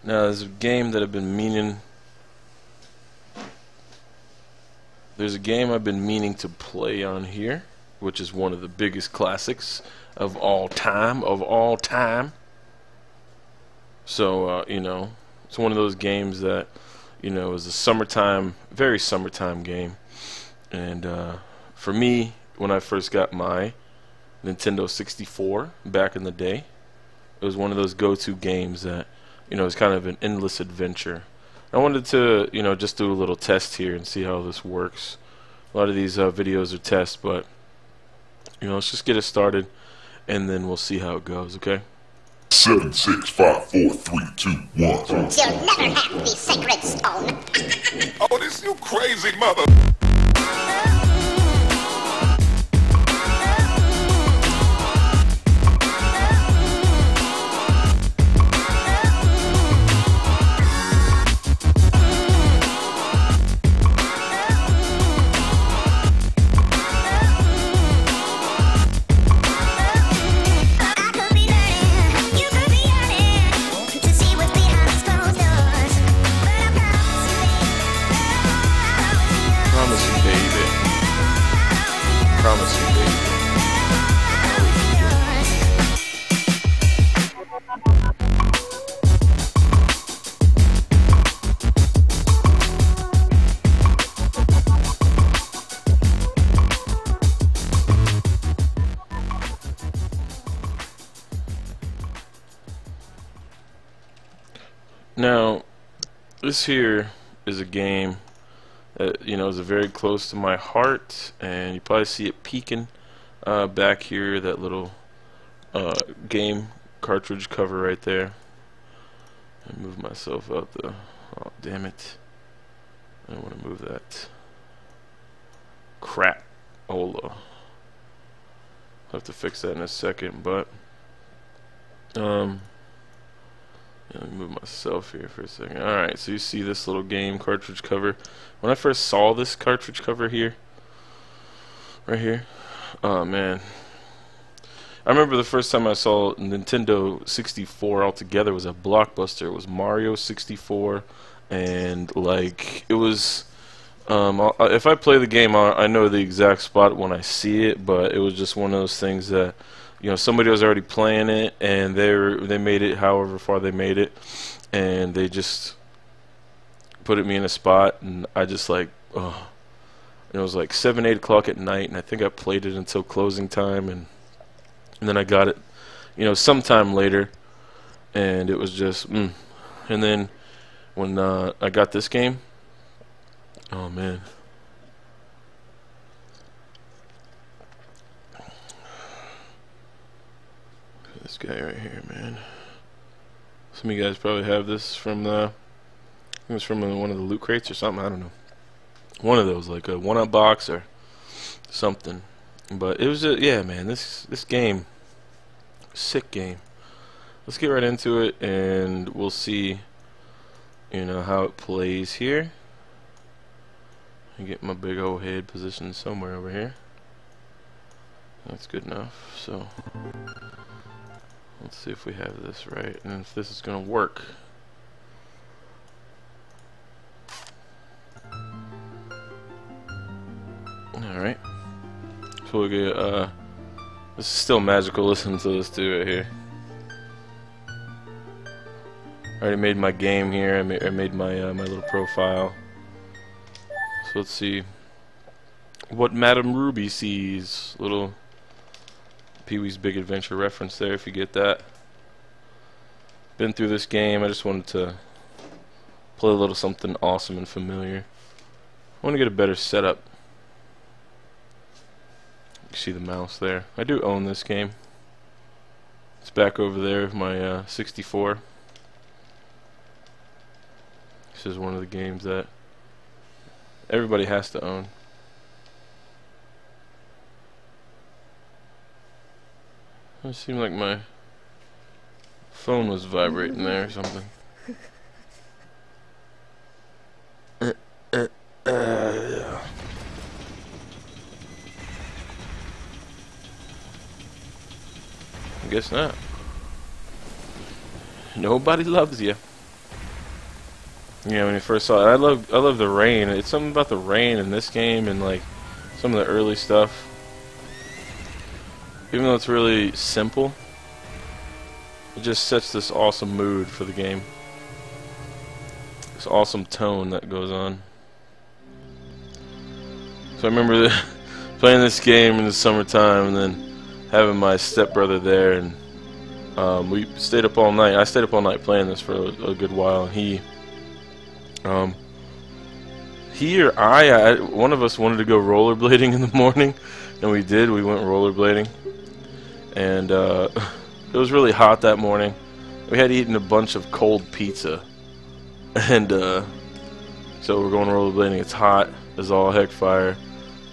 Now, there's a game that I've been meaning. There's a game I've been meaning to play on here, which is one of the biggest classics of all time. So, you know, it's one of those games that, you know, is a summertime, very summertime game. And for me, when I first got my Nintendo 64 back in the day, it was one of those go-to games that, you know, it's kind of an endless adventure. I wanted to, you know, just do a little test here and see how this works. A lot of these videos are tests, but, you know, let's just get it started, and then we'll see how it goes, okay? 7, 6, 5, 4, 3, 2, 1. You'll never have the sacred stone. Oh, this you crazy mother. Now, this here is a game that, you know, is very close to my heart, and you probably see it peeking back here, that little game cartridge cover right there. I move myself out the... oh, damn it. I don't want to move that. Crap. I'll have to fix that in a second, but... let me move myself here for a second. Alright, so you see this little game cartridge cover. When I first saw this cartridge cover here, right here, oh man. I remember the first time I saw Nintendo 64 altogether was a blockbuster. It was Mario 64, and like, it was, if I play the game, I know the exact spot when I see it, but it was just one of those things that, you know, somebody was already playing it, and they made it however far they made it, and they just put me in a spot, and I just like, oh, and it was like 7, 8 o'clock at night, and I think I played it until closing time, and then I got it, you know, sometime later, and it was just, and then when I got this game, oh man. This guy right here, man. Some of you guys probably have this from the, I think it was from one of the loot crates or something, I don't know. One of those, like a one-up box or something. But it was just, yeah, man, this game, sick game. Let's get right into it, and we'll see, you know, how it plays here. I get my big old head positioned somewhere over here. That's good enough. So let's see if we have this right, and if this is gonna work. Alright. So we get, this is still magical. Listen to this too right here. I already made my game here. I made my my little profile. So let's see what Madame Ruby sees. Little Pee-wee's Big Adventure reference there, if you get that. Been through this game. I just wanted to play a little something awesome and familiar. I want to get a better setup. You see the mouse there. I do own this game. It's back over there with my 64. This is one of the games that everybody has to own. It seemed like my phone was vibrating there or something. Yeah. I guess not. Nobody loves you. Yeah, when you first saw it, I love the rain. It's something about the rain in this game and like some of the early stuff. Even though it's really simple, it just sets this awesome mood for the game. This awesome tone that goes on. So I remember playing this game in the summertime and then having my stepbrother there, and we stayed up all night. I stayed up all night playing this for a good while. He or I, one of us wanted to go rollerblading in the morning, and we did. We went rollerblading, and it was really hot that morning. We had eaten a bunch of cold pizza, and so we're going rollerblading. It's hot as all heck fire,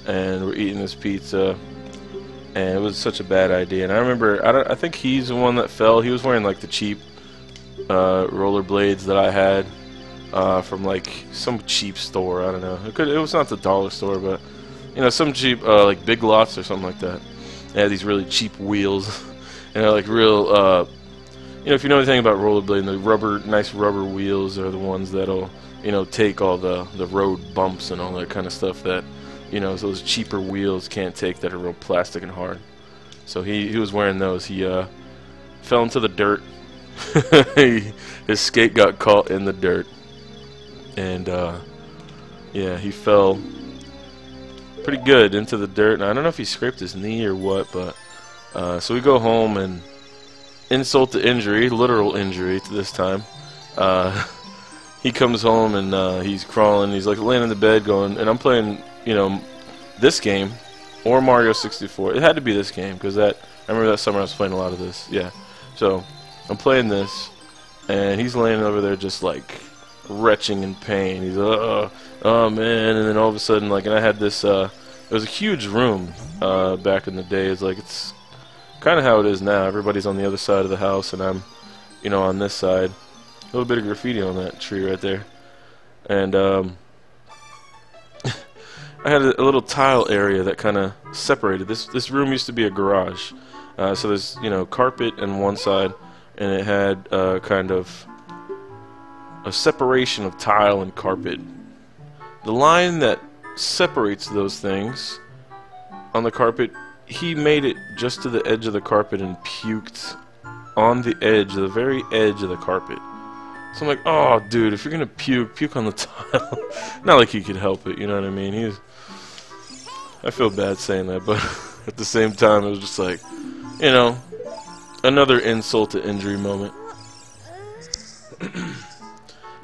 and we're eating this pizza, and it was such a bad idea. And I remember, I think he's the one that fell. He was wearing like the cheap rollerblades that I had from like some cheap store. I don't know. It was not the dollar store, but you know, some cheap like Big Lots or something like that. They had these really cheap wheels, and they're like real. You know, if you know anything about rollerblading, the nice rubber wheels are the ones that'll, you know, take all the road bumps and all that kind of stuff that, you know, those cheaper wheels can't take, that are real plastic and hard. So he was wearing those. He fell into the dirt. His skate got caught in the dirt, and yeah, he fell pretty good into the dirt. And I don't know if he scraped his knee or what, but so we go home, and insult to injury, literal injury to this time. He comes home and he's crawling. He's like laying in the bed going, and I'm playing, you know, this game or Mario 64. It had to be this game because I remember that summer I was playing a lot of this. Yeah, so I'm playing this, and he's laying over there just like retching in pain. He's oh man, and then all of a sudden, like, and I had this. It was a huge room back in the day. It's like it's kind of how it is now. Everybody's on the other side of the house, and I'm, you know, on this side. A little bit of graffiti on that tree right there, and I had a little tile area that kind of separated. This room used to be a garage, so there's, you know, carpet on one side, and it had kind of a separation of tile and carpet. The line that separates those things on the carpet, he made it just to the edge of the carpet and puked on the edge, the very edge of the carpet. So I'm like, oh, dude, if you're gonna puke on the tile. Not like he could help it, you know what I mean? I feel bad saying that, but at the same time, it was just like, you know, another insult to injury moment.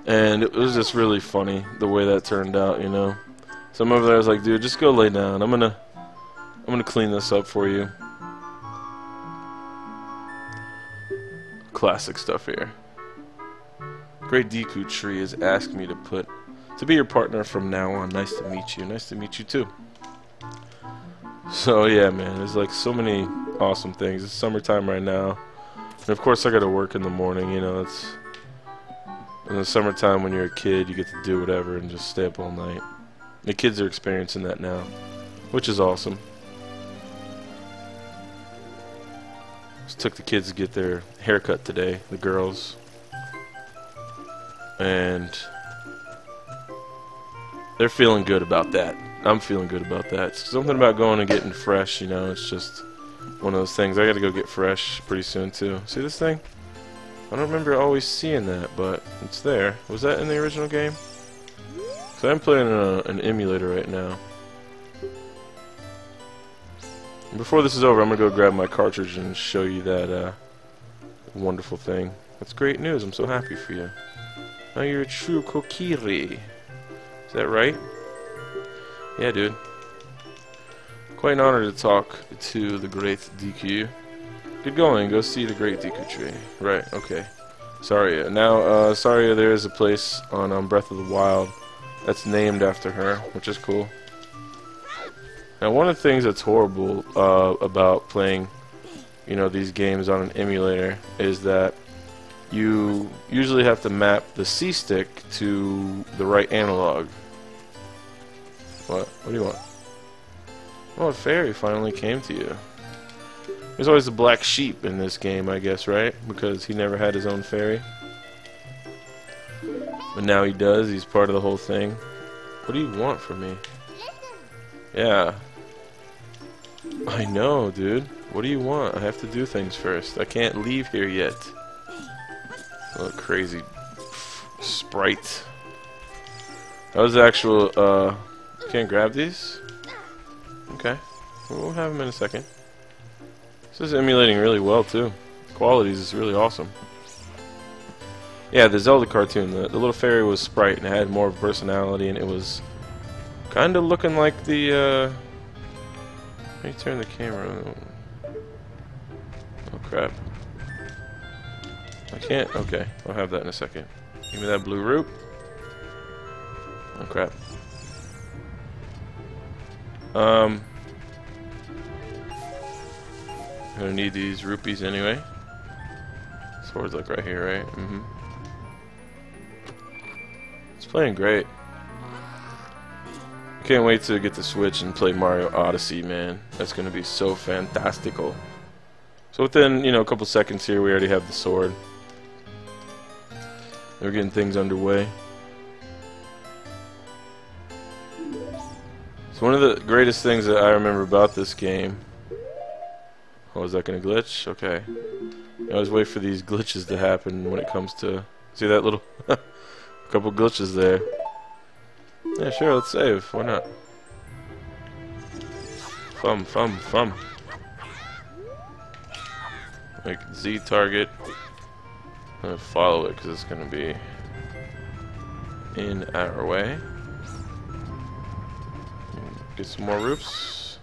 And it was just really funny the way that turned out, you know. So I'm over there, I was like, dude, just go lay down. I'm gonna clean this up for you. Classic stuff here. Great Deku Tree has asked me to be your partner from now on. Nice to meet you. Nice to meet you too. So yeah, man, there's like so many awesome things. It's summertime right now, and of course I gotta work in the morning. You know, it's in the summertime when you're a kid, you get to do whatever and just stay up all night. The kids are experiencing that now, which is awesome. Just took the kids to get their haircut today, the girls. And they're feeling good about that. I'm feeling good about that. It's something about going and getting fresh, you know. It's just one of those things. I gotta go get fresh pretty soon too. See this thing? I don't remember always seeing that, but it's there. Was that in the original game? So I'm playing an emulator right now. And before this is over, I'm gonna go grab my cartridge and show you that wonderful thing. That's great news. I'm so happy for you. Now you're a true Kokiri. Is that right? Yeah, dude. Quite an honor to talk to the great Deku. Good going. Go see the great Deku Tree. Right, okay. Saria. Now, Saria, there is a place on Breath of the Wild that's named after her, which is cool. Now, one of the things that's horrible about playing, you know, these games on an emulator is that you usually have to map the C-stick to the right analog. What? What do you want? Oh, a fairy finally came to you. There's always a black sheep in this game, I guess, right? Because he never had his own fairy. But now he does. He's part of the whole thing. What do you want from me? Yeah. I know, dude. What do you want? I have to do things first. I can't leave here yet. Oh, crazy sprite. That was actual, can't grab these? Okay. We'll have them in a second. This is emulating really well, too. Quality is really awesome. Yeah, the Zelda cartoon, the little fairy was Sprite, and it had more personality, and it was kind of looking like the, let me turn the camera on. Oh, crap. I can't? Okay, I'll have that in a second. Give me that blue root. Oh, crap. I'm gonna need these rupees anyway. Sword's like right here, right? Mm-hmm. It's playing great. Can't wait to get the Switch and play Mario Odyssey, man. That's gonna be so fantastical. So within, you know, a couple seconds here, we already have the sword. We're getting things underway. It's one of the greatest things that I remember about this game. Oh, is that gonna glitch? Okay. I always wait for these glitches to happen when it comes to... See that little... couple glitches there. Yeah, sure, let's save. Why not? Fum. Like Z target. I'm gonna follow it because it's gonna be in our way. Get some more roots.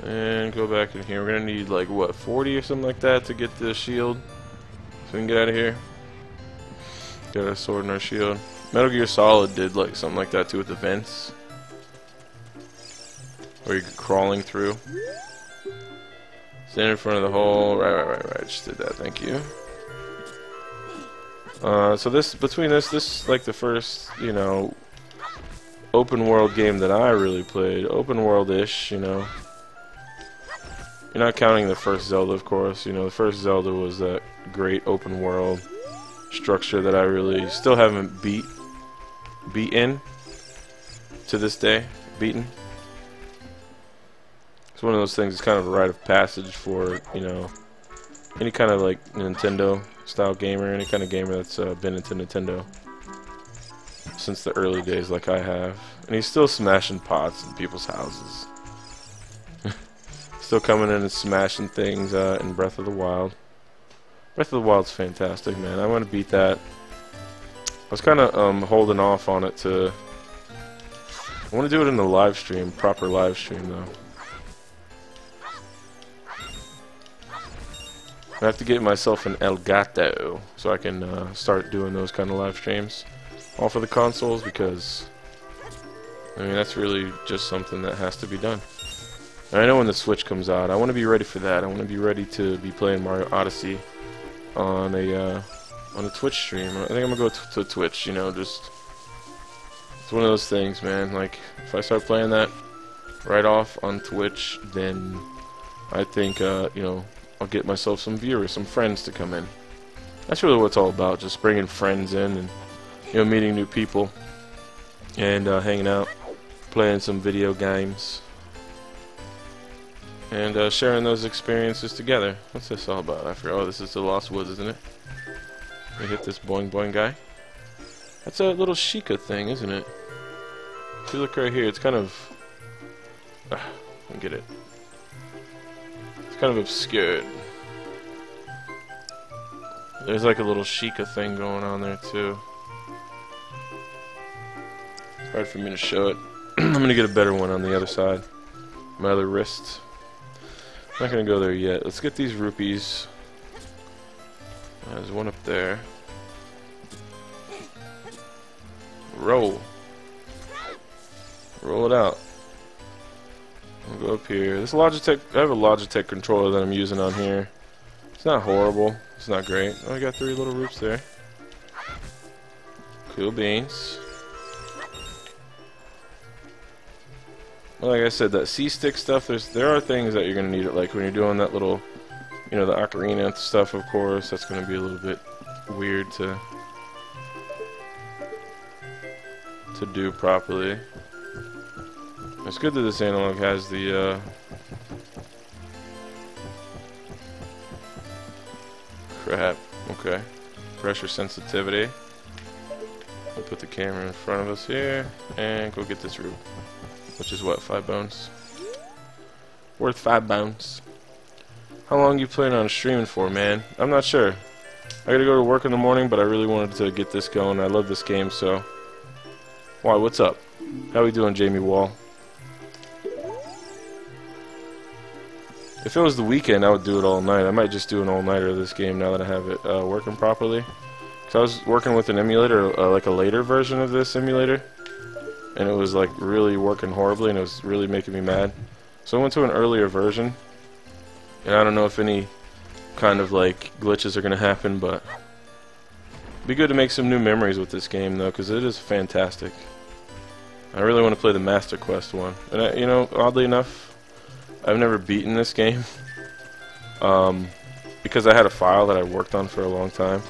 And go back in here. We're gonna need like what, 40 or something like that to get the shield. So we can get out of here. Got our sword and our shield. Metal Gear Solid did like something like that too with the vents. Where you're crawling through. Stand in front of the hole. Right. Just did that. Thank you. So this, between this like the first, you know, open world game that I really played. Open world-ish, you know. You're not counting the first Zelda, of course. You know, the first Zelda was that great open world structure that I really still haven't beaten to this day. Beaten. It's one of those things. It's kind of a rite of passage for, you know, any kind of like Nintendo style gamer, any kind of gamer that's been into Nintendo since the early days, like I have. And he's still smashing pots in people's houses. Still coming in and smashing things in Breath of the Wild. Breath of the Wild's fantastic, man. I want to beat that. I was kind of holding off on it to... I want to do it in the live stream, proper live stream, though. I have to get myself an Elgato so I can start doing those kind of live streams. All for the consoles, because... I mean, that's really just something that has to be done. And I know when the Switch comes out, I want to be ready for that. I want to be ready to be playing Mario Odyssey on a Twitch stream. I think I'm gonna go to Twitch. You know, just it's one of those things, man. Like if I start playing that right off on Twitch, then I think you know, I'll get myself some viewers, some friends to come in. That's really what it's all about. Just bringing friends in and, you know, meeting new people and hanging out, playing some video games. And sharing those experiences together. What's this all about? I forgot. Oh, this is the Lost Woods, isn't it? We hit this boing boing guy. That's a little Sheikah thing, isn't it? If you look right here, it's kind of... I get it. It's kind of obscured. There's like a little Sheikah thing going on there, too. It's hard for me to show it. I'm gonna get a better one on the other side. My other wrist. I'm not gonna go there yet. Let's get these rupees. There's one up there. Roll. Roll it out. I'll go up here. This Logitech, I have a Logitech controller that I'm using on here. It's not horrible. It's not great. Oh, I got 3 little roots there. Cool beans. Well, like I said, that C-stick stuff, there are things that you're going to need it, like when you're doing that little, you know, the Ocarina stuff, of course, that's going to be a little bit weird to to do properly. It's good that this analog has the crap. Okay. Pressure sensitivity. We'll put the camera in front of us here and go get this root. Which is what, 5 bones? Worth 5 bones. How long you planning on streaming for, man? I'm not sure. I gotta go to work in the morning, but I really wanted to get this going. I love this game, so. Why, what's up? How we doing, Jamie Wall? If it was the weekend, I would do it all night. I might just do an all-nighter of this game now that I have it working properly. Because I was working with an emulator, like a later version of this emulator. And it was like really working horribly, and it was really making me mad. So I went to an earlier version. And I don't know if any kind of like glitches are going to happen, but it'd be good to make some new memories with this game, though, because it is fantastic. I really want to play the Master Quest one. And I, you know, oddly enough, I've never beaten this game because I had a file that I worked on for a long time.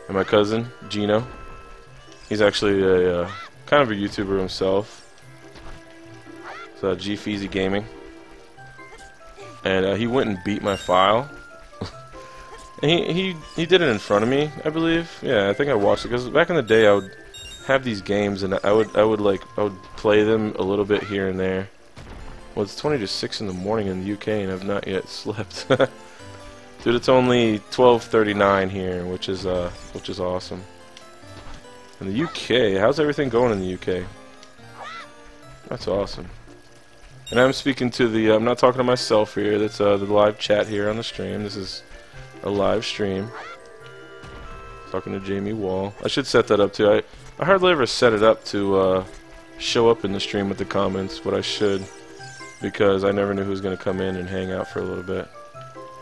And my cousin, Gino, he's actually a kind of a YouTuber himself. It's G Feezy Gaming. And he went and beat my file. And he did it in front of me, I believe. Yeah, I think I watched it because back in the day I would have these games and I would play them a little bit here and there. Well, it's 20 to 6 in the morning in the UK, and I've not yet slept. Dude, it's only 12:39 here, which is awesome. In the UK, how's everything going in the UK? That's awesome. And I'm speaking to the. I'm not talking to myself here. That's the live chat here on the stream. This is a live stream. Talking to Jamie Wall. I should set that up too. I hardly ever set it up to show up in the stream with the comments, but I should. Because I never knew who was going to come in and hang out for a little bit.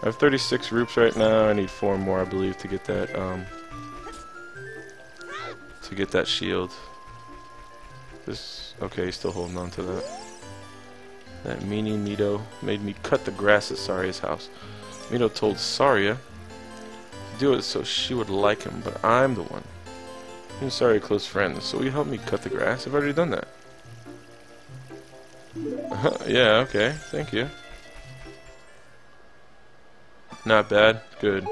I have 36 roops right now. I need 4 more, I believe, to get that shield. Okay, he's still holding on to that. That meanie Mito made me cut the grass at Saria's house. Mito told Saria to do it so she would like him, but I'm the one. Me and Saria are close friends, so he helped me cut the grass. I've already done that. Yeah, okay, thank you. Not bad, good.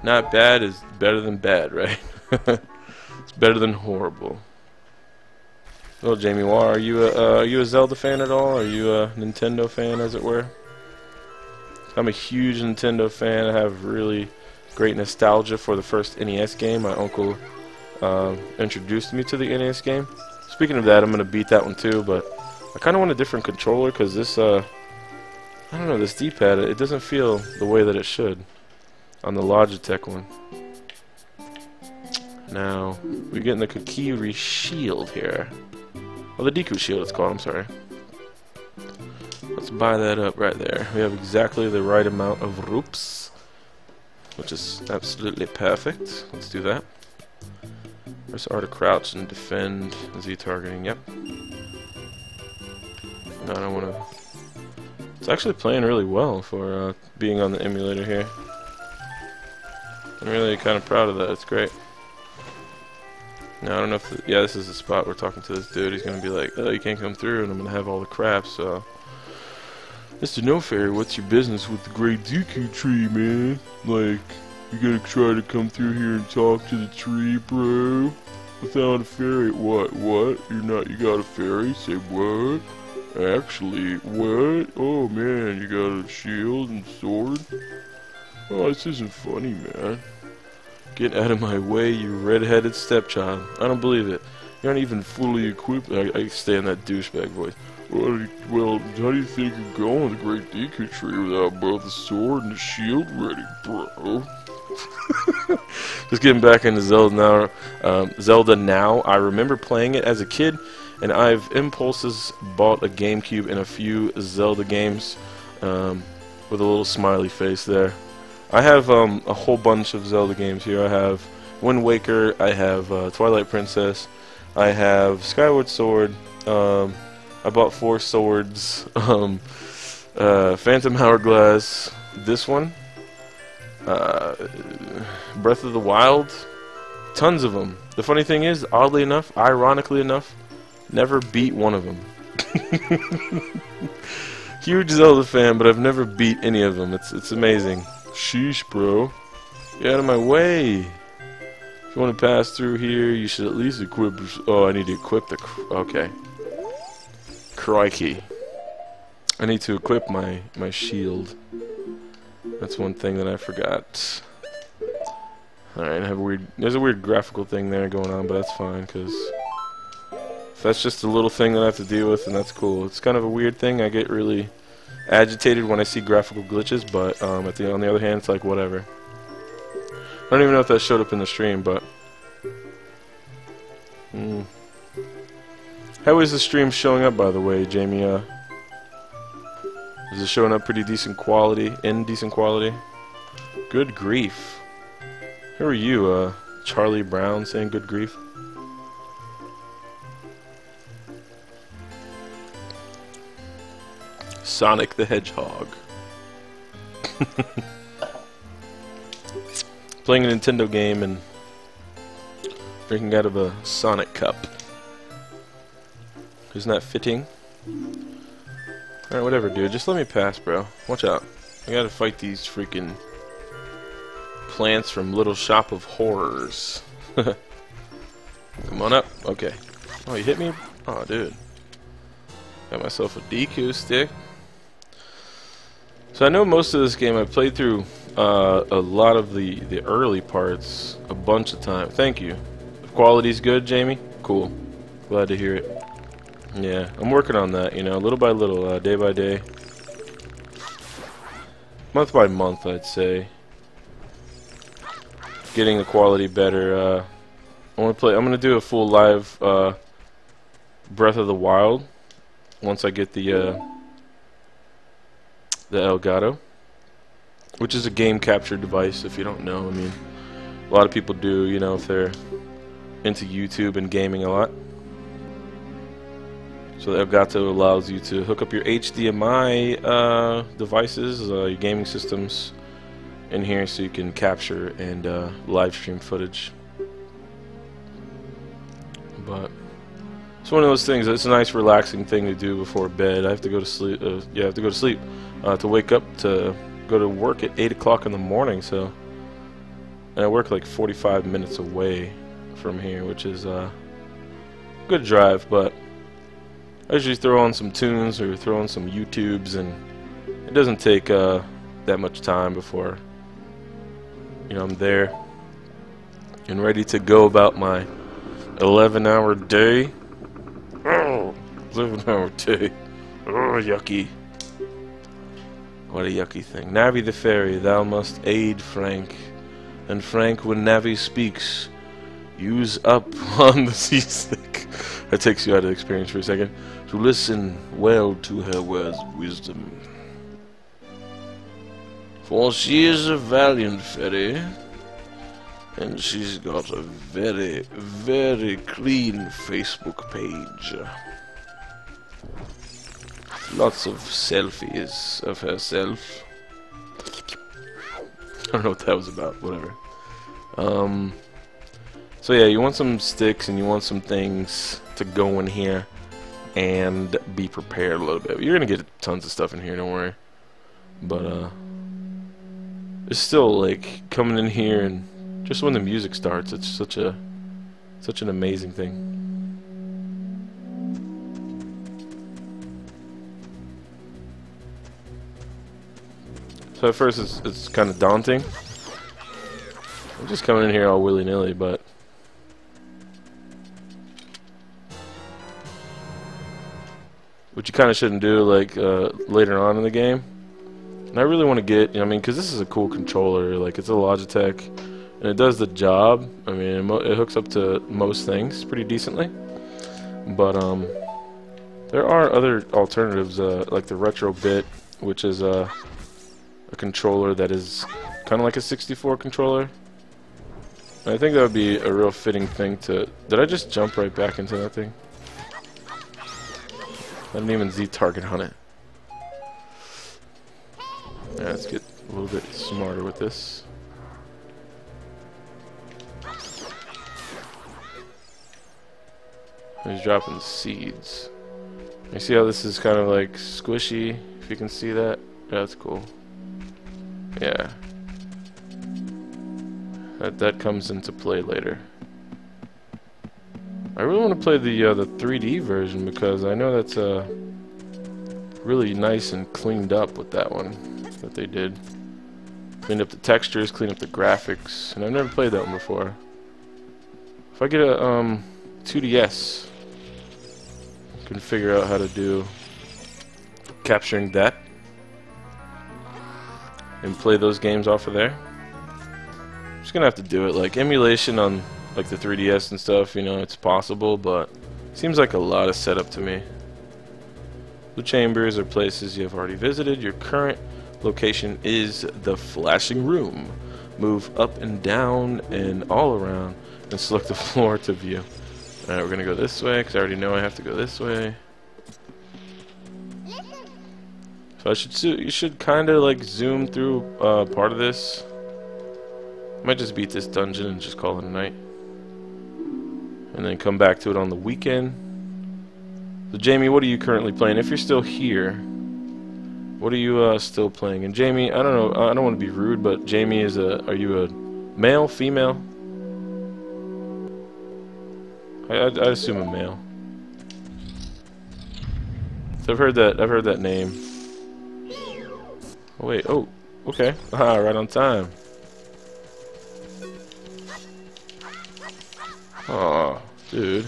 Not bad is better than bad, right? It's better than horrible. Well, Jamie Wall, are you a Zelda fan at all? Are you a Nintendo fan, as it were? I'm a huge Nintendo fan. I have really great nostalgia for the first NES game. My uncle introduced me to the NES game. Speaking of that, I'm going to beat that one too, but I kind of want a different controller because this, I don't know, this D-pad, it doesn't feel the way that it should on the Logitech one. Now, we're getting the Kokiri shield here. Well, the Deku shield it's called, I'm sorry. Let's buy that up right there. We have exactly the right amount of roops, which is absolutely perfect. Let's do that. Press R to crouch and defend Z targeting, yep. No, I don't want to. It's actually playing really well for being on the emulator here. I'm really kind of proud of that, it's great. Now, I don't know if. Yeah, this is the spot we're talking to this dude. He's going to be like, oh, you can't come through, and I'm going to have all the crap, so. Mr. No Fairy, what's your business with the Great Deku Tree, man? Like, you gotta try to come through here and talk to the tree, bro? Without a fairy, what? You're not, you got a fairy? Say what? Actually, what? Oh man, you got a shield and sword? Oh, this isn't funny, man. Get out of my way, you red-headed stepchild. I don't believe it. You aren't even fully equipped. I stay in that douchebag voice. Well, how do you think you're going with the Great Deku Tree without both the sword and the shield ready, bro? Just getting back into Zelda now. I remember playing it as a kid, and I've impulses bought a GameCube and a few Zelda games with a little smiley face there. I have a whole bunch of Zelda games here. I have Wind Waker, I have Twilight Princess, I have Skyward Sword, I bought 4 swords, Phantom Hourglass, this one, Breath of the Wild, Tons of them. The funny thing is, oddly enough, ironically enough, never beat one of them. Huge Zelda fan, but I've never beat any of them. It's amazing. Sheesh, bro. Get out of my way. If you want to pass through here, you should at least equip... Oh, I need to equip the... Okay. Crikey. I need to equip my shield. That's one thing that I forgot. Alright, there's a weird graphical thing there going on, but that's fine, because if that's just a little thing that I have to deal with, then that's cool. It's kind of a weird thing. I get really agitated when I see graphical glitches, but on the other hand, it's like, whatever. I don't even know if that showed up in the stream, but... How is the stream showing up, by the way, Jamie? Is it showing up pretty decent quality? In decent quality? Good grief. Who are you, Charlie Brown, saying good grief? Sonic the Hedgehog. Playing a Nintendo game and drinking out of a Sonic cup. Isn't that fitting? Alright, whatever, dude. Just let me pass, bro. Watch out. I gotta fight these freaking plants from Little Shop of Horrors. Come on up. Okay. Oh, you hit me? Oh, dude. Got myself a DQ stick. So I know most of this game. I've played through a lot of the early parts a bunch of times. Thank you. The quality's good, Jamie? Cool. Glad to hear it. Yeah, I'm working on that, you know, little by little, day by day. Month by month, I'd say. Getting the quality better. I'm gonna do a full live Breath of the Wild once I get the Elgato, which is a game capture device. If you don't know, I mean, a lot of people do, you know, if they're into YouTube and gaming a lot. So the Elgato allows you to hook up your HDMI devices, your gaming systems in here, so you can capture and live stream footage. But it's one of those things. It's a nice, relaxing thing to do before bed. I have to go to sleep. Yeah, I have to go to sleep to wake up to go to work at 8 o'clock in the morning. So, and I work like 45 minutes away from here, which is a good drive, but I usually throw on some tunes or throw on some YouTubes, and it doesn't take that much time before, you know, I'm there and ready to go about my 11-hour day. Oh, 11-hour day. Oh, yucky. What a yucky thing. Navi the fairy, thou must aid Frank. And Frank, when Navi speaks, use up on the seasick. That takes you out of experience for a second. To listen well to her words of wisdom. For she is a valiant fairy, and she's got a very, very clean Facebook page. Lots of selfies of herself. I don't know what that was about, whatever. So yeah, you want some sticks and you want some things to go in here and be prepared a little bit. You're gonna get tons of stuff in here, don't worry. But it's still like coming in here, and just when the music starts, it's such an amazing thing. So at first it's kind of daunting. I'm just coming in here all willy-nilly, but which you kind of shouldn't do, like, later on in the game. And I really want to get, you know, I mean, because this is a cool controller, like, it's a Logitech, and it does the job. I mean, it hooks up to most things pretty decently. But, there are other alternatives, like the Retro Bit, which is, a controller that is kind of like a 64 controller. And I think that would be a real fitting thing to... Did I just jump right back into that thing? I didn't even Z-target on it. Yeah, let's get a little bit smarter with this. He's dropping seeds. You see how this is kind of like squishy? If you can see that, that's cool. Yeah, that comes into play later. I really want to play the 3D version because I know that's really nice and cleaned up with that one that they did. Cleaned up the textures, cleaned up the graphics, and I've never played that one before. If I get a 2DS, I can figure out how to do capturing that and play those games off of there. I'm just gonna have to do it. Like emulation on like the 3DS and stuff, you know, it's possible, but it seems like a lot of setup to me. Blue chambers are places you have already visited. Your current location is the flashing room. Move up and down and all around and select the floor to view. Alright, we're gonna go this way because I already know I have to go this way. So you should kind of like zoom through part of this. I might just beat this dungeon and just call it a night, and then come back to it on the weekend. So Jamie, what are you currently playing? If you're still here, what are you still playing? And Jamie, I don't know, I don't want to be rude, but Jamie is are you a male, female? I assume a male. So I've heard that name. Oh wait, oh, okay. Ah, right on time. Oh, dude.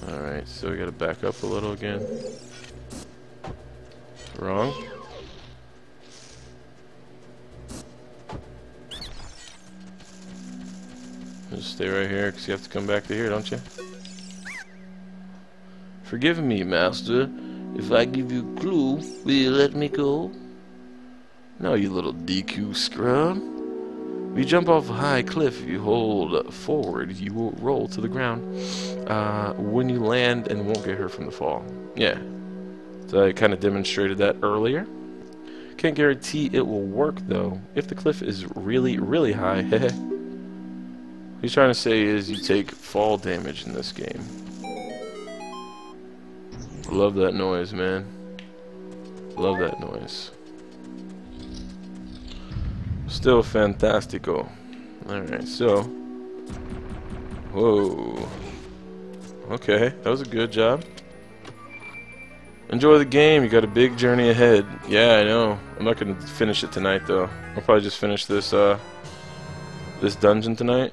Alright, so we gotta back up a little again. Wrong. Just stay right here, because you have to come back to here, don't you? Forgive me, master. If I give you a clue, will you let me go? No, you little DQ scrub. If you jump off a high cliff, if you hold forward, you will roll to the ground when you land and won't get hurt from the fall. Yeah. So I kind of demonstrated that earlier. Can't guarantee it will work, though. If the cliff is really, really high, what he's trying to say is you take fall damage in this game. Love that noise, man. Love that noise. Still fantastico. Alright, so. Whoa. Okay, that was a good job. Enjoy the game, you got a big journey ahead. Yeah, I know. I'm not gonna finish it tonight though. I'll probably just finish this this dungeon tonight.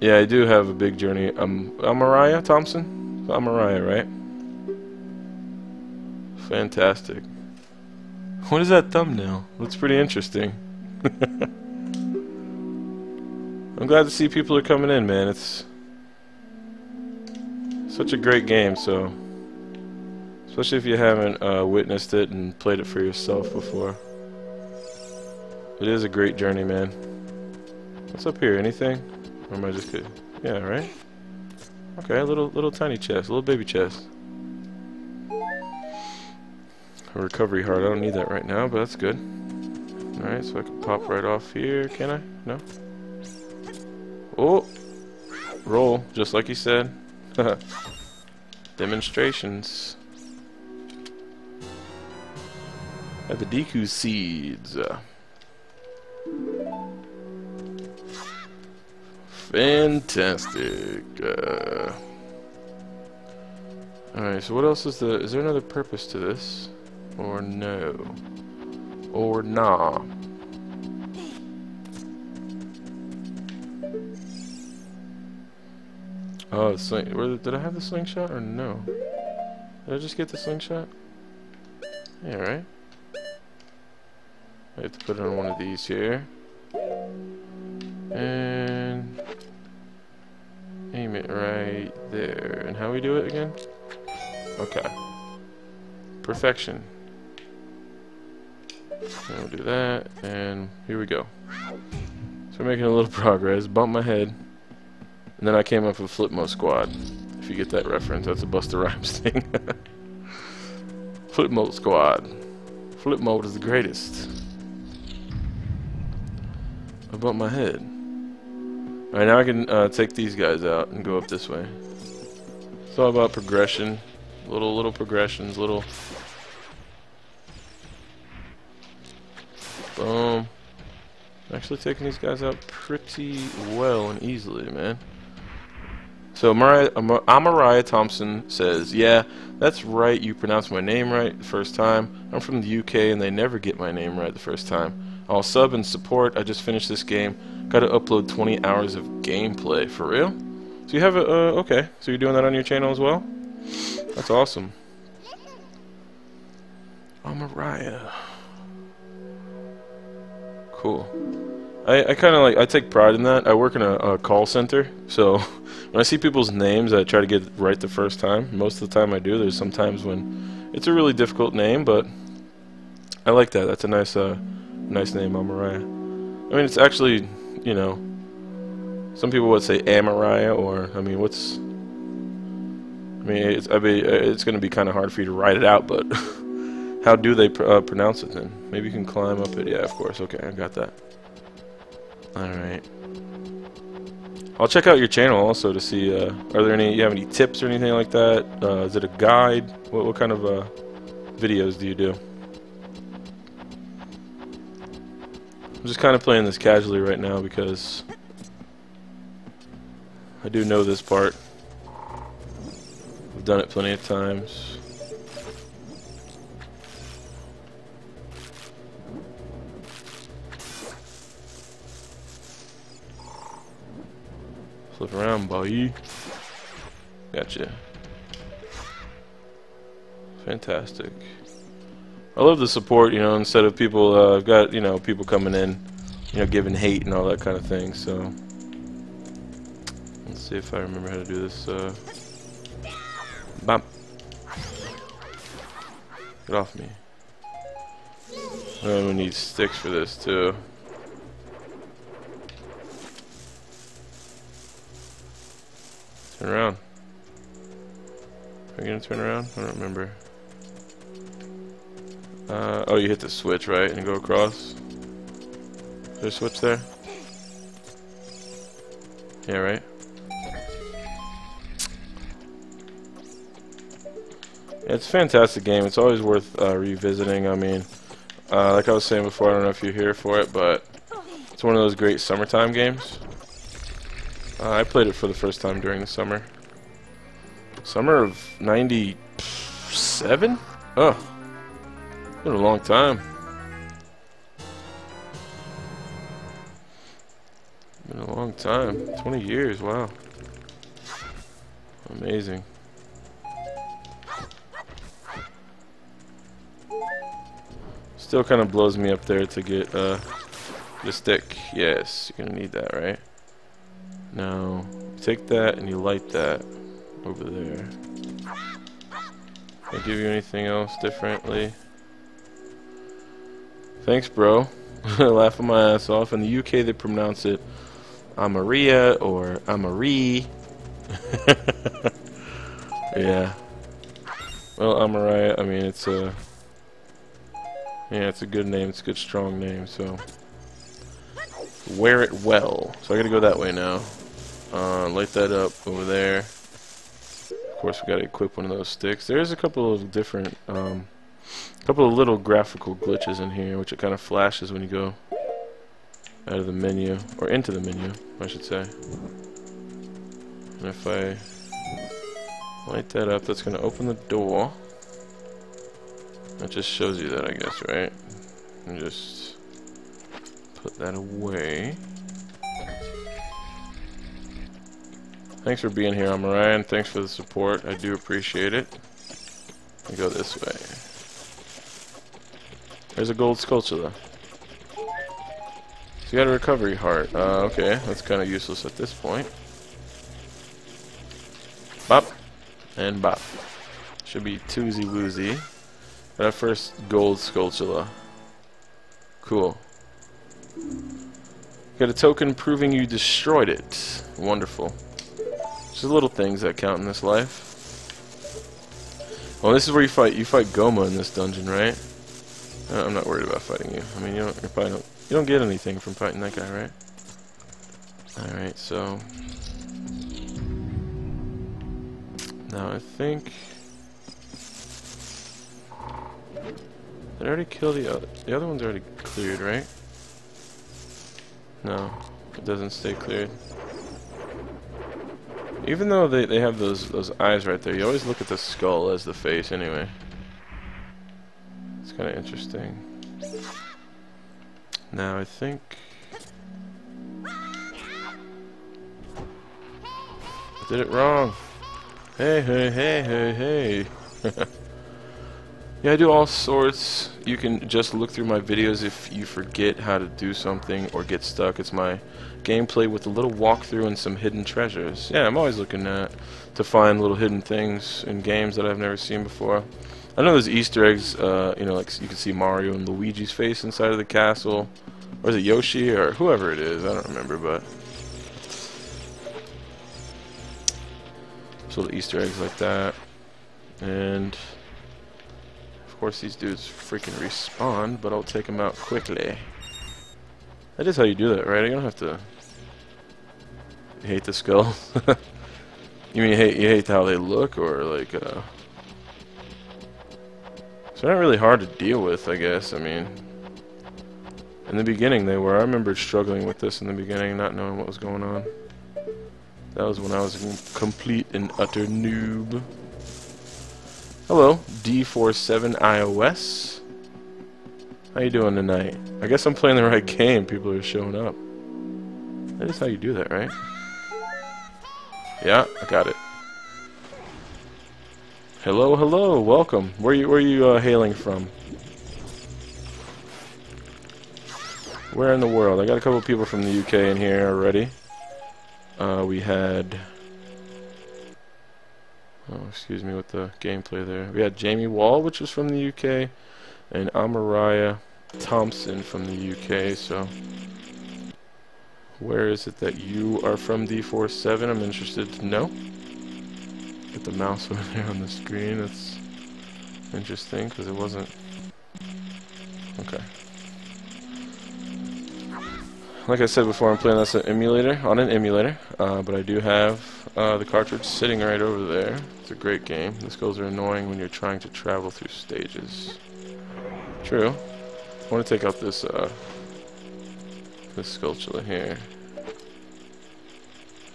Yeah, I do have a big journey. I'm Mariah Thompson? I'm Mariah, right? Fantastic. What is that thumbnail? Looks pretty interesting. I'm glad to see people are coming in, man. It's such a great game, so especially if you haven't witnessed it and played it for yourself before. It is a great journey, man. What's up here? Anything? Or am I just kidding? Yeah, right? Okay, a little tiny chest, a little baby chest. A recovery heart. I don't need that right now, but that's good. Alright, so I can pop right off here. Can I? No? Oh! Roll, just like he said. Demonstrations. At the Deku seeds. Fantastic. Alright, so what else is is there another purpose to this? Or no? Or nah? Oh, did I have the slingshot or no? Did I just get the slingshot? Yeah, right? I have to put it on one of these here. And aim it right there. And how we do it again? Okay. Perfection. And we'll do that, and here we go. So we're making a little progress. Bump my head. And then I came up with Flip Mode Squad. If you get that reference, that's a Busta Rhymes thing. Flip Mode Squad. Flip Mode is the greatest. I bumped my head. Alright, now I can take these guys out and go up this way. It's all about progression. Little progressions, little... Boom. Actually taking these guys out pretty well and easily, man. So Amariah Thompson says, yeah, that's right, you pronounced my name right the first time. I'm from the UK and they never get my name right the first time. I'll sub and support. I just finished this game. Got to upload 20 hours of gameplay. For real? So you have a, okay, so you're doing that on your channel as well? That's awesome. Amariah. Cool. I kind of like, I take pride in that. I work in a call center, so when I see people's names, I try to get it right the first time. Most of the time I do. There's some times when it's a really difficult name, but I like that. That's a nice name, Amariah. I mean, it's actually, you know, some people would say Amariah, or, I mean, what's, I mean, it's going to be kind of hard for you to write it out, but how do they pronounce it then? Maybe you can climb up it. Yeah, of course. Okay, I got that. Alright. I'll check out your channel also to see, are there any, you have any tips or anything like that? Is it a guide? What kind of videos do you do? I'm just kind of playing this casually right now because I do know this part. I've done it plenty of times. Flip around, boy. Gotcha. Fantastic. I love the support, you know, instead of people, I've got, you know, people coming in, you know, giving hate and all that kind of thing, so. Let's see if I remember how to do this, Bop. Get off me. Oh, we need sticks for this, too. Turn around. Are we gonna turn around? I don't remember. Oh, you hit the switch, right? And go across? Is there a switch there? Yeah, right? Yeah, it's a fantastic game. It's always worth revisiting. I mean, like I was saying before, I don't know if you're here for it, but it's one of those great summertime games. I played it for the first time during the summer. Summer of 97? Oh. It's been a long time. Been a long time. 20 years, wow. Amazing. Still kind of blows me up there to get the stick. Yes, you're gonna need that, right? Now, take that and you light that over there. Can I give you anything else differently? Thanks, bro. Laughing my ass off. In the UK, they pronounce it Amaria or Amarie. Yeah. Well, Amariah, I mean, it's a... Yeah, it's a good name. It's a good, strong name, so... Wear it well. So I gotta go that way now. Light that up over there. Of course, we gotta equip one of those sticks. There's a couple of different, couple of little graphical glitches in here, which it kind of flashes when you go out of the menu, or into the menu, I should say. And if I light that up, that's gonna open the door. That just shows you that, I guess, right? And just put that away. Thanks for being here, Amariah, and thanks for the support. I do appreciate it. We go this way. There's a gold sculpture. So you got a recovery heart. Okay, that's kind of useless at this point. Bop. And bop. Should be toozy woozy. Got our first gold sculpture. Cool. Got a token proving you destroyed it. Wonderful. Just little things that count in this life. Well, this is where you fight Goma in this dungeon, right? I'm not worried about fighting you. I mean, you don't get anything from fighting that guy, right? Alright, so now I think did I already kill the other one's already cleared, right? No, it doesn't stay cleared. Even though they have those eyes right there, you always look at the skull as the face anyway. It's kind of interesting. Now I think I did it wrong. Hey, hey, hey, hey, hey. Yeah, I do all sorts. You can just look through my videos if you forget how to do something or get stuck. It's my gameplay with a little walkthrough and some hidden treasures. Yeah, I'm always looking to find little hidden things in games that I've never seen before. I know there's Easter eggs, you know, like you can see Mario and Luigi's face inside of the castle. Or is it Yoshi or whoever it is? I don't remember, but there's little Easter eggs like that. And of course these dudes freaking respawn, but I'll take them out quickly. That is how you do that, right? You don't have to hate the skull. You mean you hate how they look, or like it's not really hard to deal with, I guess. I mean, in the beginning they were. I remember struggling with this in the beginning, not knowing what was going on. That was when I was a complete and utter noob. Hello, D47 iOS. How you doing tonight? I guess I'm playing the right game. People are showing up. That is how you do that, right? Yeah, I got it. Hello, hello, welcome. Where you hailing from? Where in the world? I got a couple people from the UK in here already. We had... Oh, excuse me with the gameplay there. We had Jamie Wall, which was from the UK, and Amariah Thompson from the UK, so... Where is it that you are from, D47? I'm interested to know. Get the mouse over there on the screen. That's interesting, because it wasn't... Okay. Like I said before, I'm playing this on an emulator, but I do have the cartridge sitting right over there. It's a great game. The skulls are annoying when you're trying to travel through stages. True. I want to take out this sculpture here.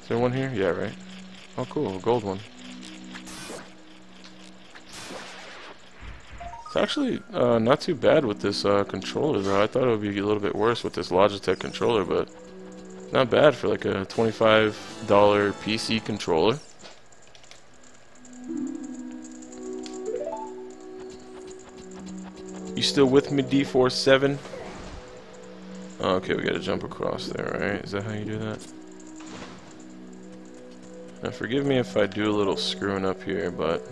Is there one here? Yeah, right. Oh, cool, a gold one. It's actually not too bad with this controller, though. I thought it would be a little bit worse with this Logitech controller, but not bad for like a $25 PC controller. You still with me, D47? Oh, okay, we gotta jump across there, right? Is that how you do that? Now, forgive me if I do a little screwing up here, but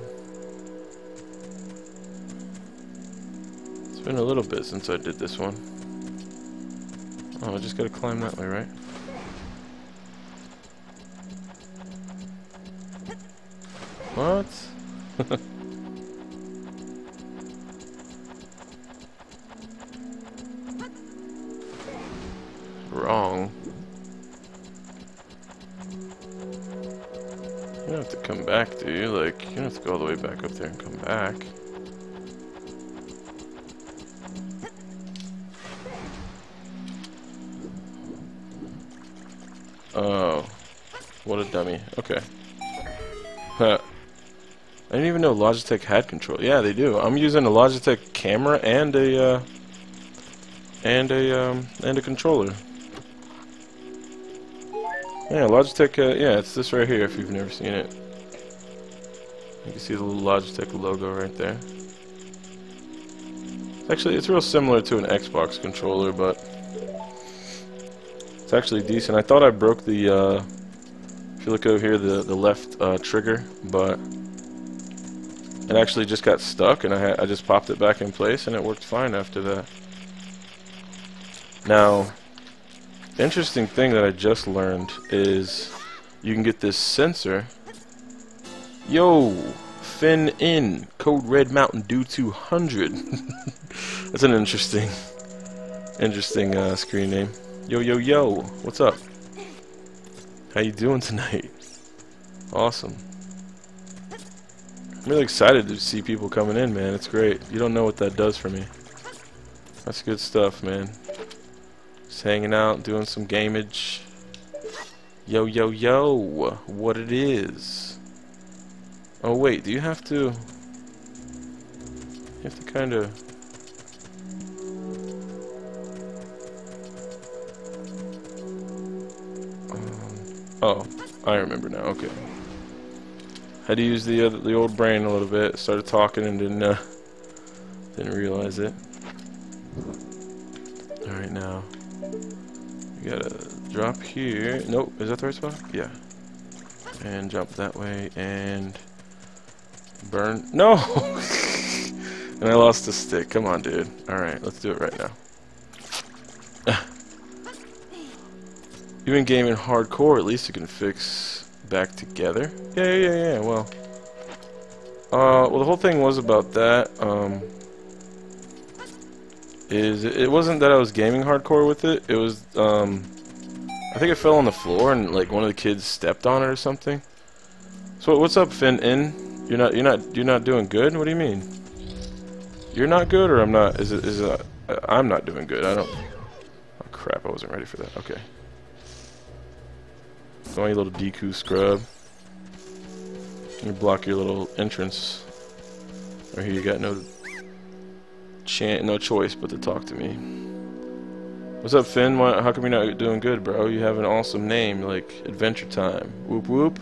it's been a little bit since I did this one. Oh, I just gotta climb that way, right? What? Wrong. You don't have to come back, do you? Like, you don't have to go all the way back up there and come back. Oh. What a dummy. Okay. Huh. I didn't even know Logitech had control. Yeah, they do. I'm using a Logitech camera and a controller. Yeah, Logitech, yeah, it's this right here if you've never seen it. You can see the little Logitech logo right there. It's real similar to an Xbox controller, but it's actually decent. I thought I broke the, if you look over here, the left trigger, but it actually just got stuck, and I just popped it back in place, and it worked fine after that. Now, interesting thing that I just learned is you can get this sensor. Yo, Fin in code Red Mountain Dew 200. That's an interesting screen name. Yo, yo, yo, what's up? How you doing tonight? Awesome. I'm really excited to see people coming in, man. It's great. You don't know what that does for me. That's good stuff, man. Just hanging out, doing some gamage. Yo, yo, yo. What it is. Oh, wait. Do you have to... You have to kind of... Oh, I remember now. Okay. Had to use the old brain a little bit. Started talking and didn't realize it. All right, now we gotta drop here. Nope, is that the right spot? Yeah. And jump that way and burn. No. And I lost the stick. Come on, dude. All right, let's do it right now. You've been gaming hardcore. At least you can fix back together. Yeah. Well, the whole thing was about that. It wasn't that I was gaming hardcore with it. It was I think it fell on the floor and like one of the kids stepped on it or something. So what's up, Finn? You're not doing good. What do you mean? You're not good, or I'm not? I'm not doing good. I don't. Oh crap! I wasn't ready for that. Okay. Oh, you little Deku scrub. You block your little entrance. Right here, you got no choice but to talk to me. What's up, Finn? How come you're not doing good, bro? You have an awesome name, like Adventure Time. Whoop whoop.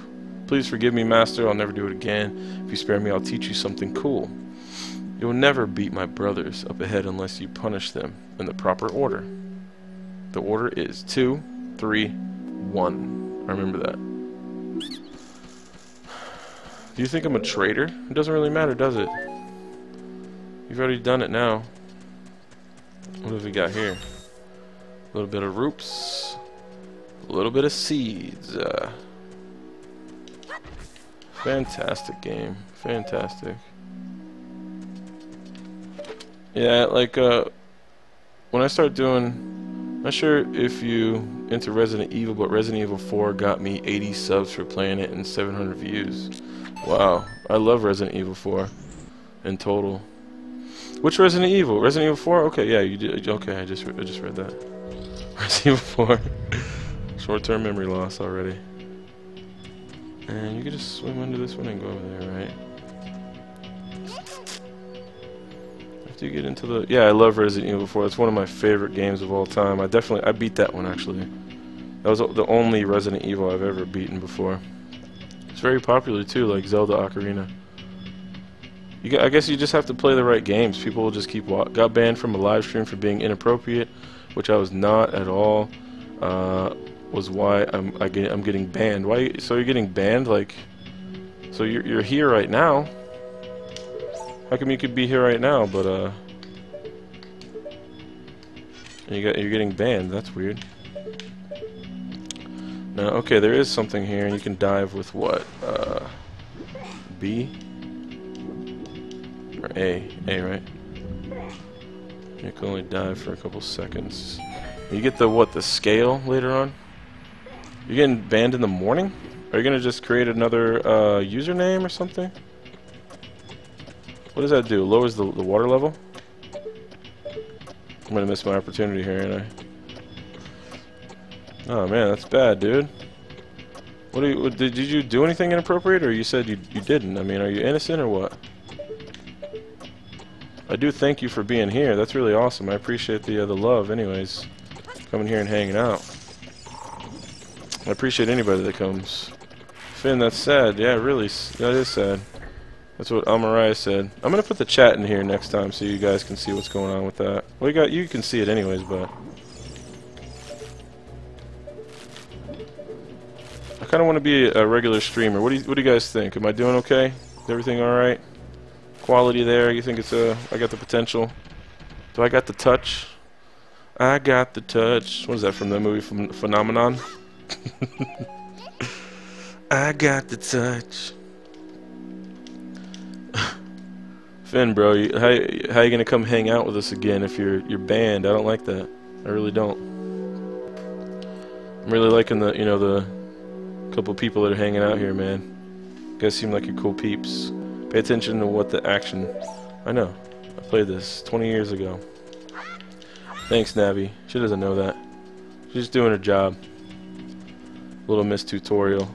Please forgive me, Master. I'll never do it again. If you spare me, I'll teach you something cool. You will never beat my brothers up ahead unless you punish them in the proper order. The order is 2, 3, 1. I remember that. Do you think I'm a traitor? It doesn't really matter, does it? You've already done it now. What have we got here? A little bit of roots. A little bit of seeds. Fantastic game. Fantastic. Yeah, like, when I start doing... Not sure if you into Resident Evil, but Resident Evil 4 got me 80 subs for playing it and 700 views. Wow, I love Resident Evil 4 in total. Which Resident Evil? Resident Evil 4? Okay, yeah, you did. Okay, I just read that. Resident Evil 4. Short-term memory loss already. And you can just swim under this one and go over there, right? You get into the... Yeah, I love Resident Evil 4. It's one of my favorite games of all time. I beat that one, actually. That was the only Resident Evil I've ever beaten before. It's very popular, too, like Zelda Ocarina. I guess you just have to play the right games. People will just keep... Got banned from a live stream for being inappropriate, which I was not at all. Was why I'm getting banned. Why? So you're getting banned? Like... So you're here right now. How come you could be here right now, but you're getting banned? That's weird. Now, okay, there is something here, and you can dive with what? B or A? A, right? You can only dive for a couple seconds. You get the what? The scale later on. You're getting banned in the morning? Are you gonna just create another username or something? What does that do? Lowers the water level? I'm gonna miss my opportunity here, ain't I? Oh man, that's bad, dude. Did you do anything inappropriate, or you said you didn't? I mean, are you innocent or what? I do thank you for being here. That's really awesome. I appreciate the love, anyways. Coming here and hanging out. I appreciate anybody that comes. Finn, that's sad. Yeah, really, that is sad. That's what Amariah said. I'm gonna put the chat in here next time so you guys can see what's going on with that. Well, you can see it anyways, but I kind of want to be a regular streamer. What do you guys think? Am I doing okay? Is everything all right? Quality there? You think it's I got the potential? Do I got the touch? I got the touch. What is that from the movie Phenomenon? I got the touch. Finn, bro, how you gonna come hang out with us again if you're banned? I don't like that. I really don't. I'm really liking the Couple people that are hanging out here, man. You guys seem like you're cool peeps. Pay attention to what the action... I know. I played this 20 years ago. Thanks, Navi. She doesn't know that. She's just doing her job. Little Miss Tutorial.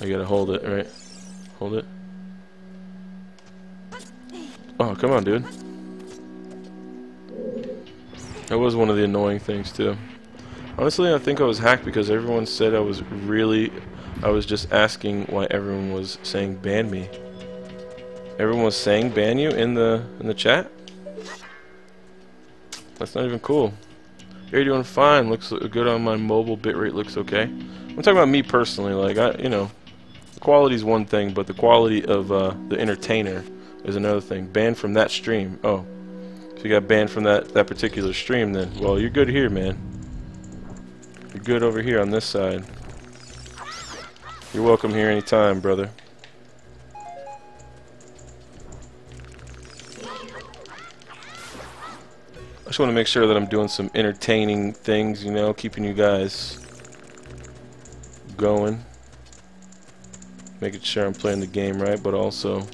I gotta hold it, right? Hold it. Oh, come on, dude. That was one of the annoying things, too. Honestly, I think I was hacked because everyone said I was just asking why everyone was saying ban me. Everyone was saying ban you in the chat? That's not even cool. You're doing fine. Looks good on my mobile. Bitrate looks okay. I'm talking about me personally. Like, you know, the quality's one thing, but the quality of the entertainer is another thing. Banned from that stream. Oh, so you got banned from that particular stream then. Well, you're good here, man. You're good over here on this side. You're welcome here anytime, brother. I just want to make sure that I'm doing some entertaining things, you know, keeping you guys going. Making sure I'm playing the game right, but also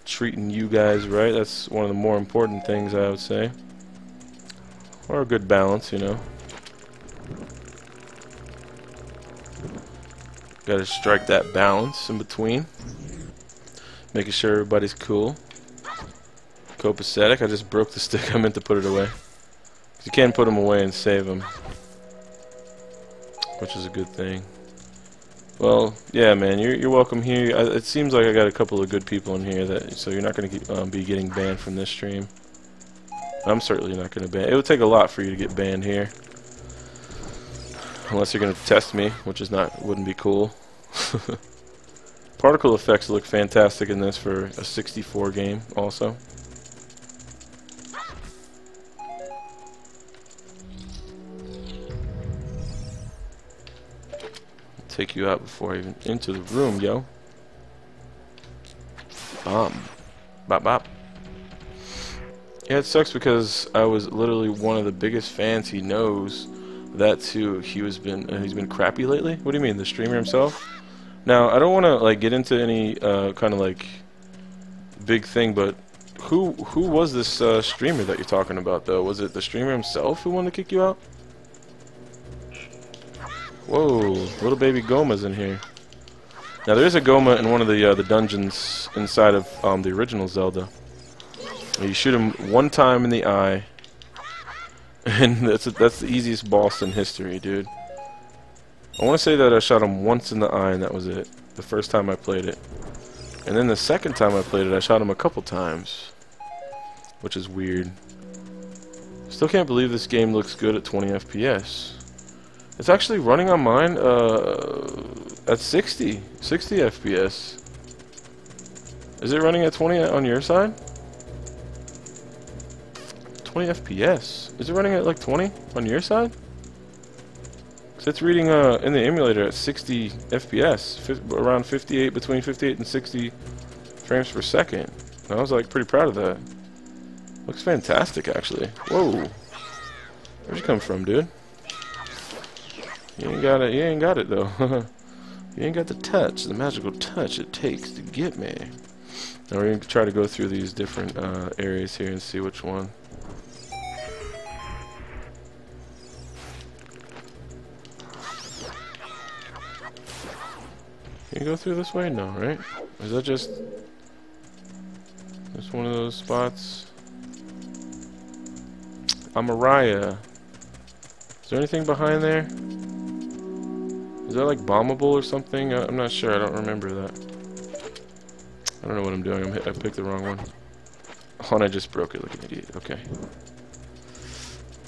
treating you guys right. That's one of the more important things, I would say. Or a good balance, you know. Gotta strike that balance in between. Making sure everybody's cool. Copacetic. I just broke the stick. I meant to put it away. You can put them away and save them, which is a good thing. Well, yeah, man, you're welcome here. It seems like I got a couple of good people in here, so you're not going to be getting banned from this stream. I'm certainly not going to ban. It would take a lot for you to get banned here, unless you're going to test me, which is wouldn't be cool. Particle effects look fantastic in this for a 64 game, also. Take you out before I even enter the room, yo. Bop bop. Yeah, it sucks because I was literally one of the biggest fans. He knows that too. He's been crappy lately. What do you mean, the streamer himself? Now, I don't want to like get into any kind of like big thing, but who was this streamer that you're talking about though? Was it the streamer himself who wanted to kick you out? Whoa, little baby Goma's in here. Now there is a Goma in one of the dungeons inside of the original Zelda. You shoot him one time in the eye, and that's the easiest boss in history, dude. I want to say that I shot him once in the eye, and that was it. The first time I played it, and then the second time I played it, I shot him a couple times, which is weird. Still can't believe this game looks good at 20 FPS. It's actually running on mine at 60 FPS. Is it running at 20 on your side? 20 FPS. Is it running at like 20 on your side? Because it's reading in the emulator at 60 FPS, around 58, between 58 and 60 frames per second. And I was like pretty proud of that. Looks fantastic, actually. Whoa. Where'd you come from, dude? You ain't got it. You ain't got it though. You ain't got the touch, the magical touch it takes to get me. Now we're gonna try to go through these different areas here and see which one. Can you go through this way? No, right? Is that just one of those spots? Amaraya. Is there anything behind there? Is that like bombable or something? I'm not sure. I don't remember that. I don't know what I'm doing. I picked the wrong one. Oh, and I just broke it like an idiot. Okay.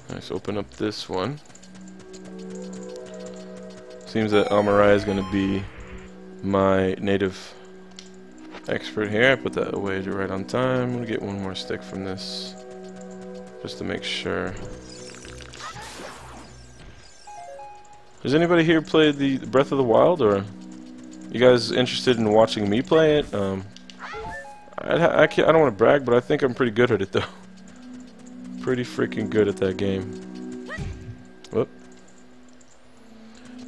Let's open up this one. Seems that Amaraya is going to be my native expert here. I put that away right on time. I'm going to get one more stick from this just to make sure. Has anybody here played the Breath of the Wild, or you guys interested in watching me play it? I don't want to brag, but I think I'm pretty good at it though. Pretty freaking good at that game. Whoop.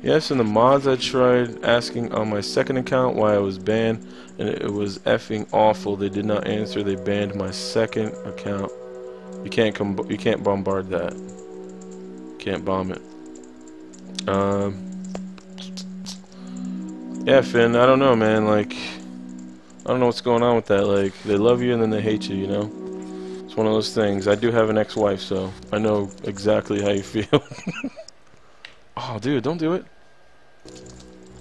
Yes, in the mods I tried asking on my second account why I was banned, and it was effing awful. They did not answer. They banned my second account. You can't bombard that. Can't bomb it. Yeah, Finn, I don't know, man. Like, I don't know what's going on with that. Like, they love you and then they hate you, you know? It's one of those things. I do have an ex-wife, so I know exactly how you feel. Oh, dude, don't do it.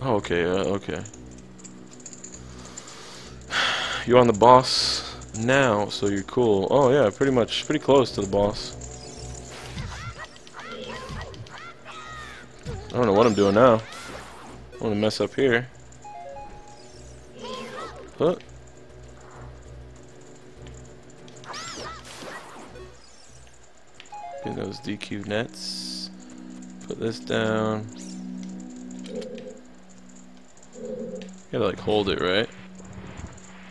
Oh, okay, okay. You're on the boss now, so you're cool. Oh, yeah, pretty close to the boss. I don't know what I'm doing now. I want to mess up here. Huh? Get those DQ nets. Put this down. You gotta like hold it, right?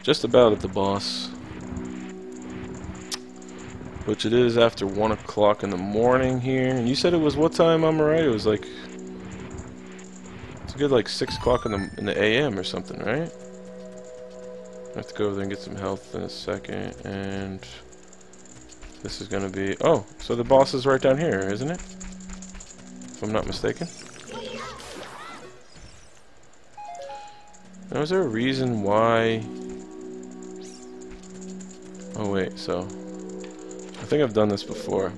Just about at the boss. Which it is after 1 o'clock in the morning here. And you said it was what time, I'm right? It was like, it's a good like 6 o'clock in the AM or something, right? I have to go over there and get some health in a second, and this is gonna be, oh, so the boss is right down here, isn't it? If I'm not mistaken. Now, is there a reason why? Oh wait, so I think I've done this before.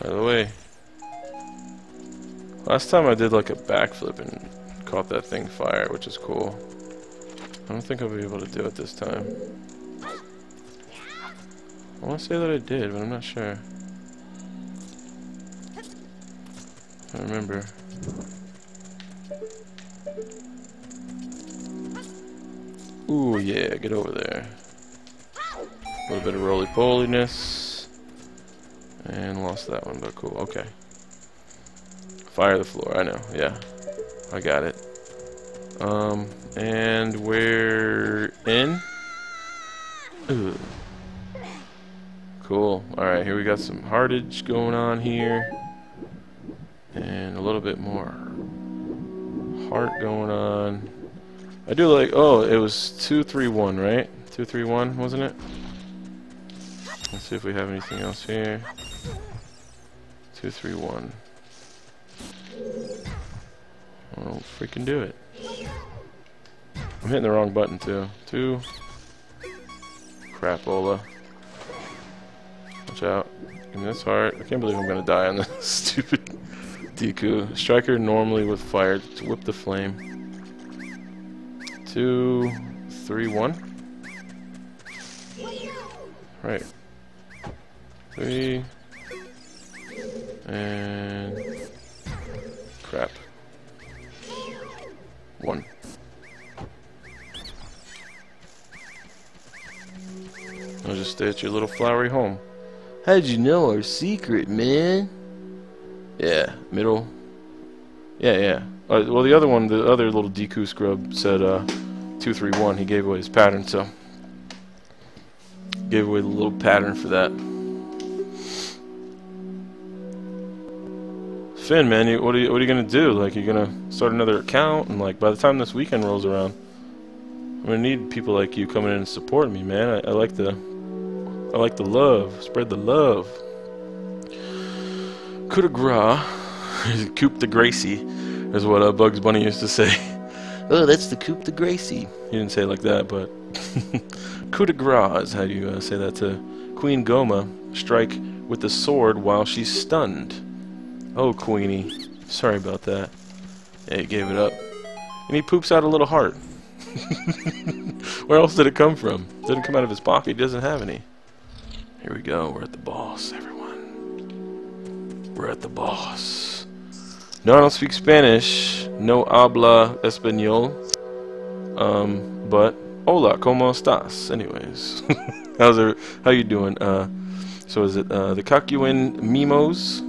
By the way, last time I did like a backflip and caught that thing fire, which is cool. I don't think I'll be able to do it this time. I want to say that I did, but I'm not sure. I remember. Ooh, yeah, get over there. A little bit of roly-poliness. And lost that one, but cool, okay. Fire the floor, I know, yeah. I got it. And we're in? Ooh. Cool, alright, here we got some heartage going on here. And a little bit more heart going on. I do like, oh, it was 231, right? 231, wasn't it? Let's see if we have anything else here. 231. Oh, freaking do it. I'm hitting the wrong button too. 2. Crapola. Watch out. Give me this heart. I can't believe I'm gonna die on this stupid Deku. Striker normally with fire to whip the flame. 2, 3, 1. Right. 3. And crap. 1. I'll just stay at your little flowery home. How'd you know our secret, man? Yeah, middle. Yeah, yeah. Well, the other one, the other little Deku scrub said 2, 3, 1. He gave away his pattern, so gave away the little pattern for that. Finn, man, what are you gonna do? Like, you're gonna start another account, and like by the time this weekend rolls around, I'm gonna need people like you coming in and supporting me, man. I like the love. Spread the love. Coup de grace, coup de Gracie, is what Bugs Bunny used to say. Oh, that's the coup de Gracie. He didn't say it like that, but coup de grace is how you say that to Queen Goma. Strike with the sword while she's stunned. Oh, Queenie. Sorry about that. Yeah, he gave it up. And he poops out a little heart. Where else did it come from? Didn't come out of his pocket. He doesn't have any. Here we go. We're at the boss, everyone. We're at the boss. No, I don't speak Spanish. No habla español. But hola, ¿cómo estás? Anyways. How you doing? So is it the Kakuin Mimos?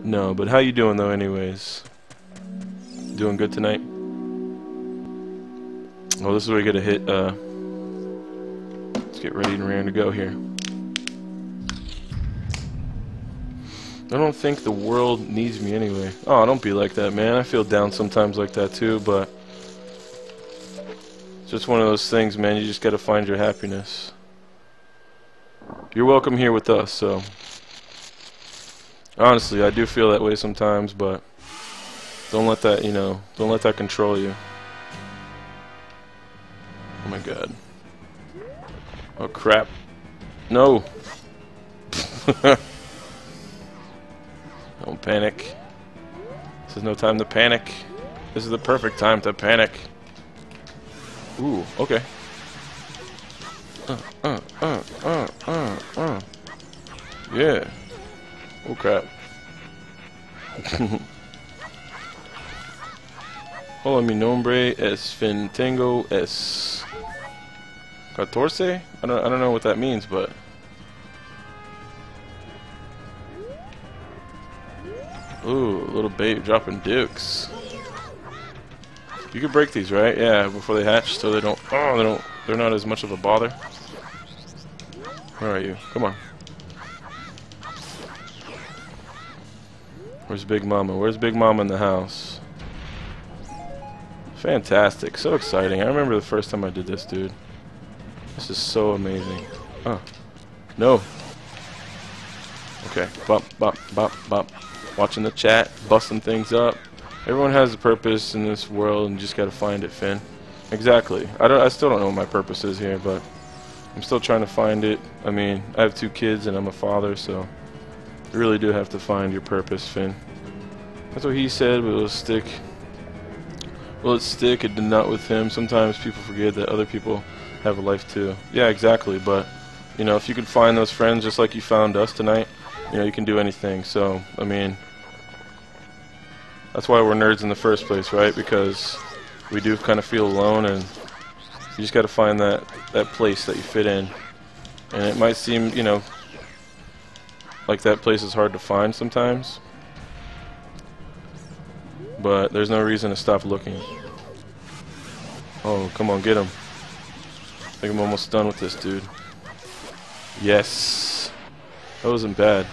No, but how you doing though anyways? Doing good tonight? Oh, this is where you gotta hit, let's get ready and raring to go here. I don't think the world needs me anyway. Oh, don't be like that, man. I feel down sometimes like that too, but it's just one of those things, man. You just gotta find your happiness. You're welcome here with us, so honestly, I do feel that way sometimes, but don't let that, you know, don't let that control you. Oh my god. Oh crap. No. Don't panic. This is no time to panic. This is the perfect time to panic. Ooh, okay. Yeah. Oh crap. Hola mi nombre es Fin Tengo es 14? I don't know what that means, but ooh, little baby dropping dukes. You can break these, right? Yeah, before they hatch, so they don't. Oh, they're not as much of a bother. Where are you? Come on. Where's Big Mama? Where's Big Mama in the house? Fantastic, so exciting. I remember the first time I did this, dude. This is so amazing. Oh, no. Okay, bump, bump, bump, bump. Watching the chat, busting things up. Everyone has a purpose in this world, and you just gotta find it, Finn. Exactly. I still don't know what my purpose is here, but I'm still trying to find it. I mean, I have 2 kids, and I'm a father, so you really do have to find your purpose, Finn. That's what he said, but it'll stick. Will it stick? It did not with him. Sometimes people forget that other people have a life too. Yeah, exactly. But you know, if you could find those friends just like you found us tonight, you know, you can do anything. So, I mean, that's why we're nerds in the first place, right? Because we do kind of feel alone, and you just got to find that place that you fit in. And it might seem, you know, like that place is hard to find sometimes, but there's no reason to stop looking. Oh, come on, get him. I think I'm almost done with this, dude. Yes. That wasn't bad.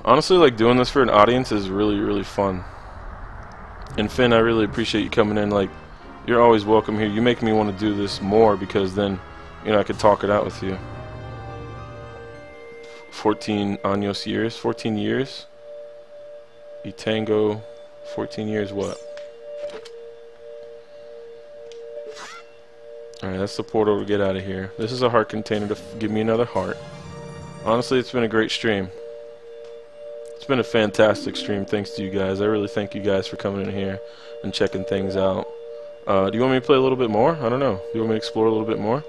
Honestly, like, doing this for an audience is really, really fun. And Finn, I really appreciate you coming in. Like, you're always welcome here. You make me want to do this more, because then, you know, I could talk it out with you. 14 años years? 14 years? Y tango 14 years what? Alright, that's the portal to get out of here. This is a heart container to give me another heart. Honestly, it's been a great stream. It's been a fantastic stream, thanks to you guys. I really thank you guys for coming in here and checking things out. Do you want me to play a little bit more? I don't know. Do you want me to explore a little bit more?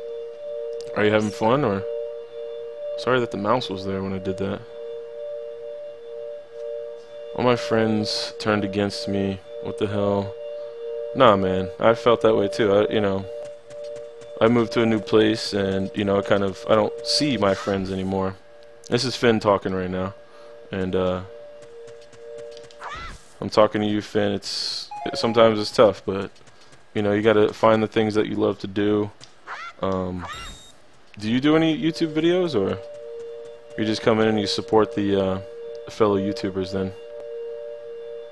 Are you having fun, or? Sorry that the mouse was there when I did that. All my friends turned against me. What the hell? Nah, man. I felt that way too. You know, I moved to a new place, and you know, I don't see my friends anymore. This is Finn talking right now, and I'm talking to you, Finn. Sometimes it's tough, but you know, you gotta find the things that you love to do. Do you do any YouTube videos, or you just come in and you support the fellow YouTubers then?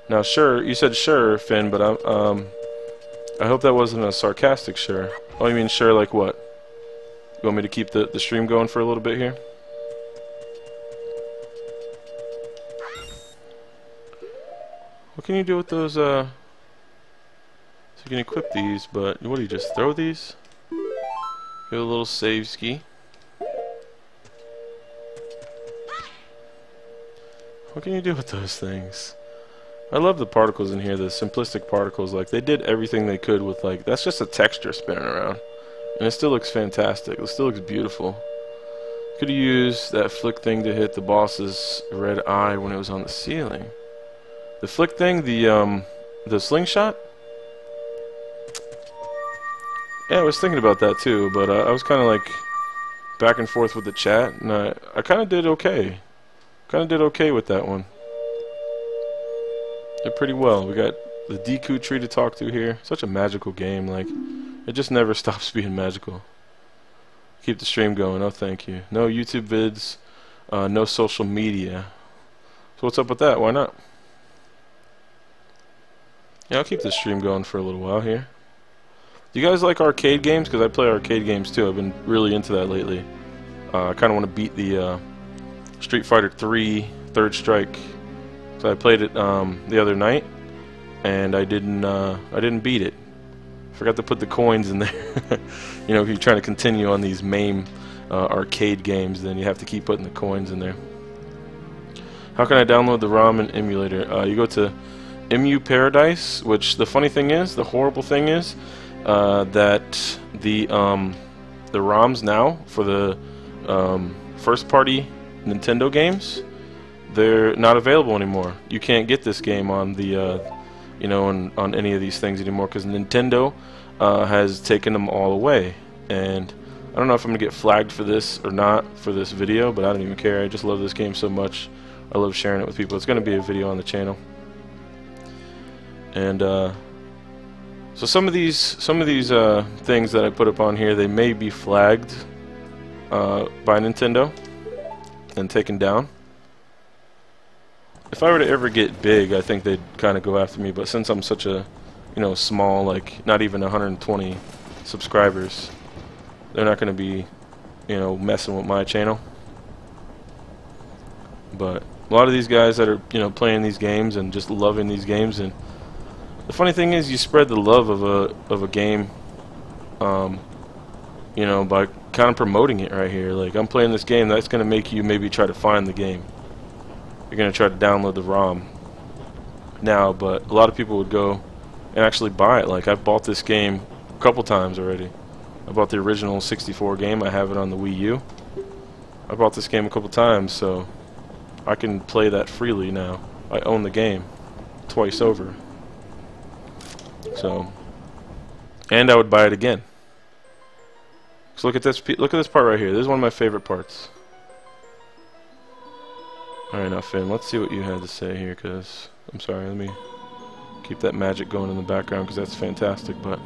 Now, sure, you said sure, Finn, but I hope that wasn't a sarcastic sure. Oh, you mean sure like what? You want me to keep the stream going for a little bit here? What can you do with those, so you can equip these, but what do you just throw these? Get a little save ski. What can you do with those things? I love the particles in here, the simplistic particles. Like, they did everything they could with, like, that's just a texture spinning around. And it still looks fantastic. It still looks beautiful. Could have used that flick thing to hit the boss's red eye when it was on the ceiling. The flick thing, the slingshot? Yeah, I was thinking about that too, but I was kind of like back and forth with the chat, and I kind of did okay. Kind of did okay with that one. Did pretty well. We got the Deku tree to talk to here. Such a magical game. Like, it just never stops being magical. Keep the stream going. Oh, thank you. No YouTube vids. No social media. So what's up with that? Why not? Yeah, I'll keep the stream going for a little while here. Do you guys like arcade games? Because I play arcade games too. I've been really into that lately. I kind of want to beat the Street Fighter 3 Third Strike. So I played it the other night, and I didn't beat it. Forgot to put the coins in there. You know, if you're trying to continue on these MAME arcade games, then you have to keep putting the coins in there. How can I download the ROM and emulator? You go to MU Paradise, which the funny thing is, the horrible thing is, that the ROMs now for the first-party Nintendo games, they're not available anymore. You can't get this game on the you know, on any of these things anymore because Nintendo has taken them all away. And I don't know if I'm gonna get flagged for this or not for this video, but I don't even care. I just love this game so much. I love sharing it with people. It's gonna be a video on the channel. And so some of these things that I put up on here, they may be flagged by Nintendo and taken down. If I were to ever get big, I think they'd kind of go after me. But since I'm such a, you know, small, like not even 120 subscribers, they're not going to be, you know, messing with my channel. But a lot of these guys that are, you know, playing these games and just loving these games, and the funny thing is, you spread the love of a game, you know, by kind of promoting it right here. Like, I'm playing this game, that's going to make you maybe try to find the game. You're going to try to download the ROM now, but a lot of people would go and actually buy it. Like, I've bought this game a couple times already. I bought the original 64 game. I have it on the Wii U. I bought this game a couple times, so I can play that freely now. I own the game twice over. So, and I would buy it again. So look at this. Look at this part right here. This is one of my favorite parts. Alright, now Finn, let's see what you had to say here, because, I'm sorry, let me keep that magic going in the background, because that's fantastic. But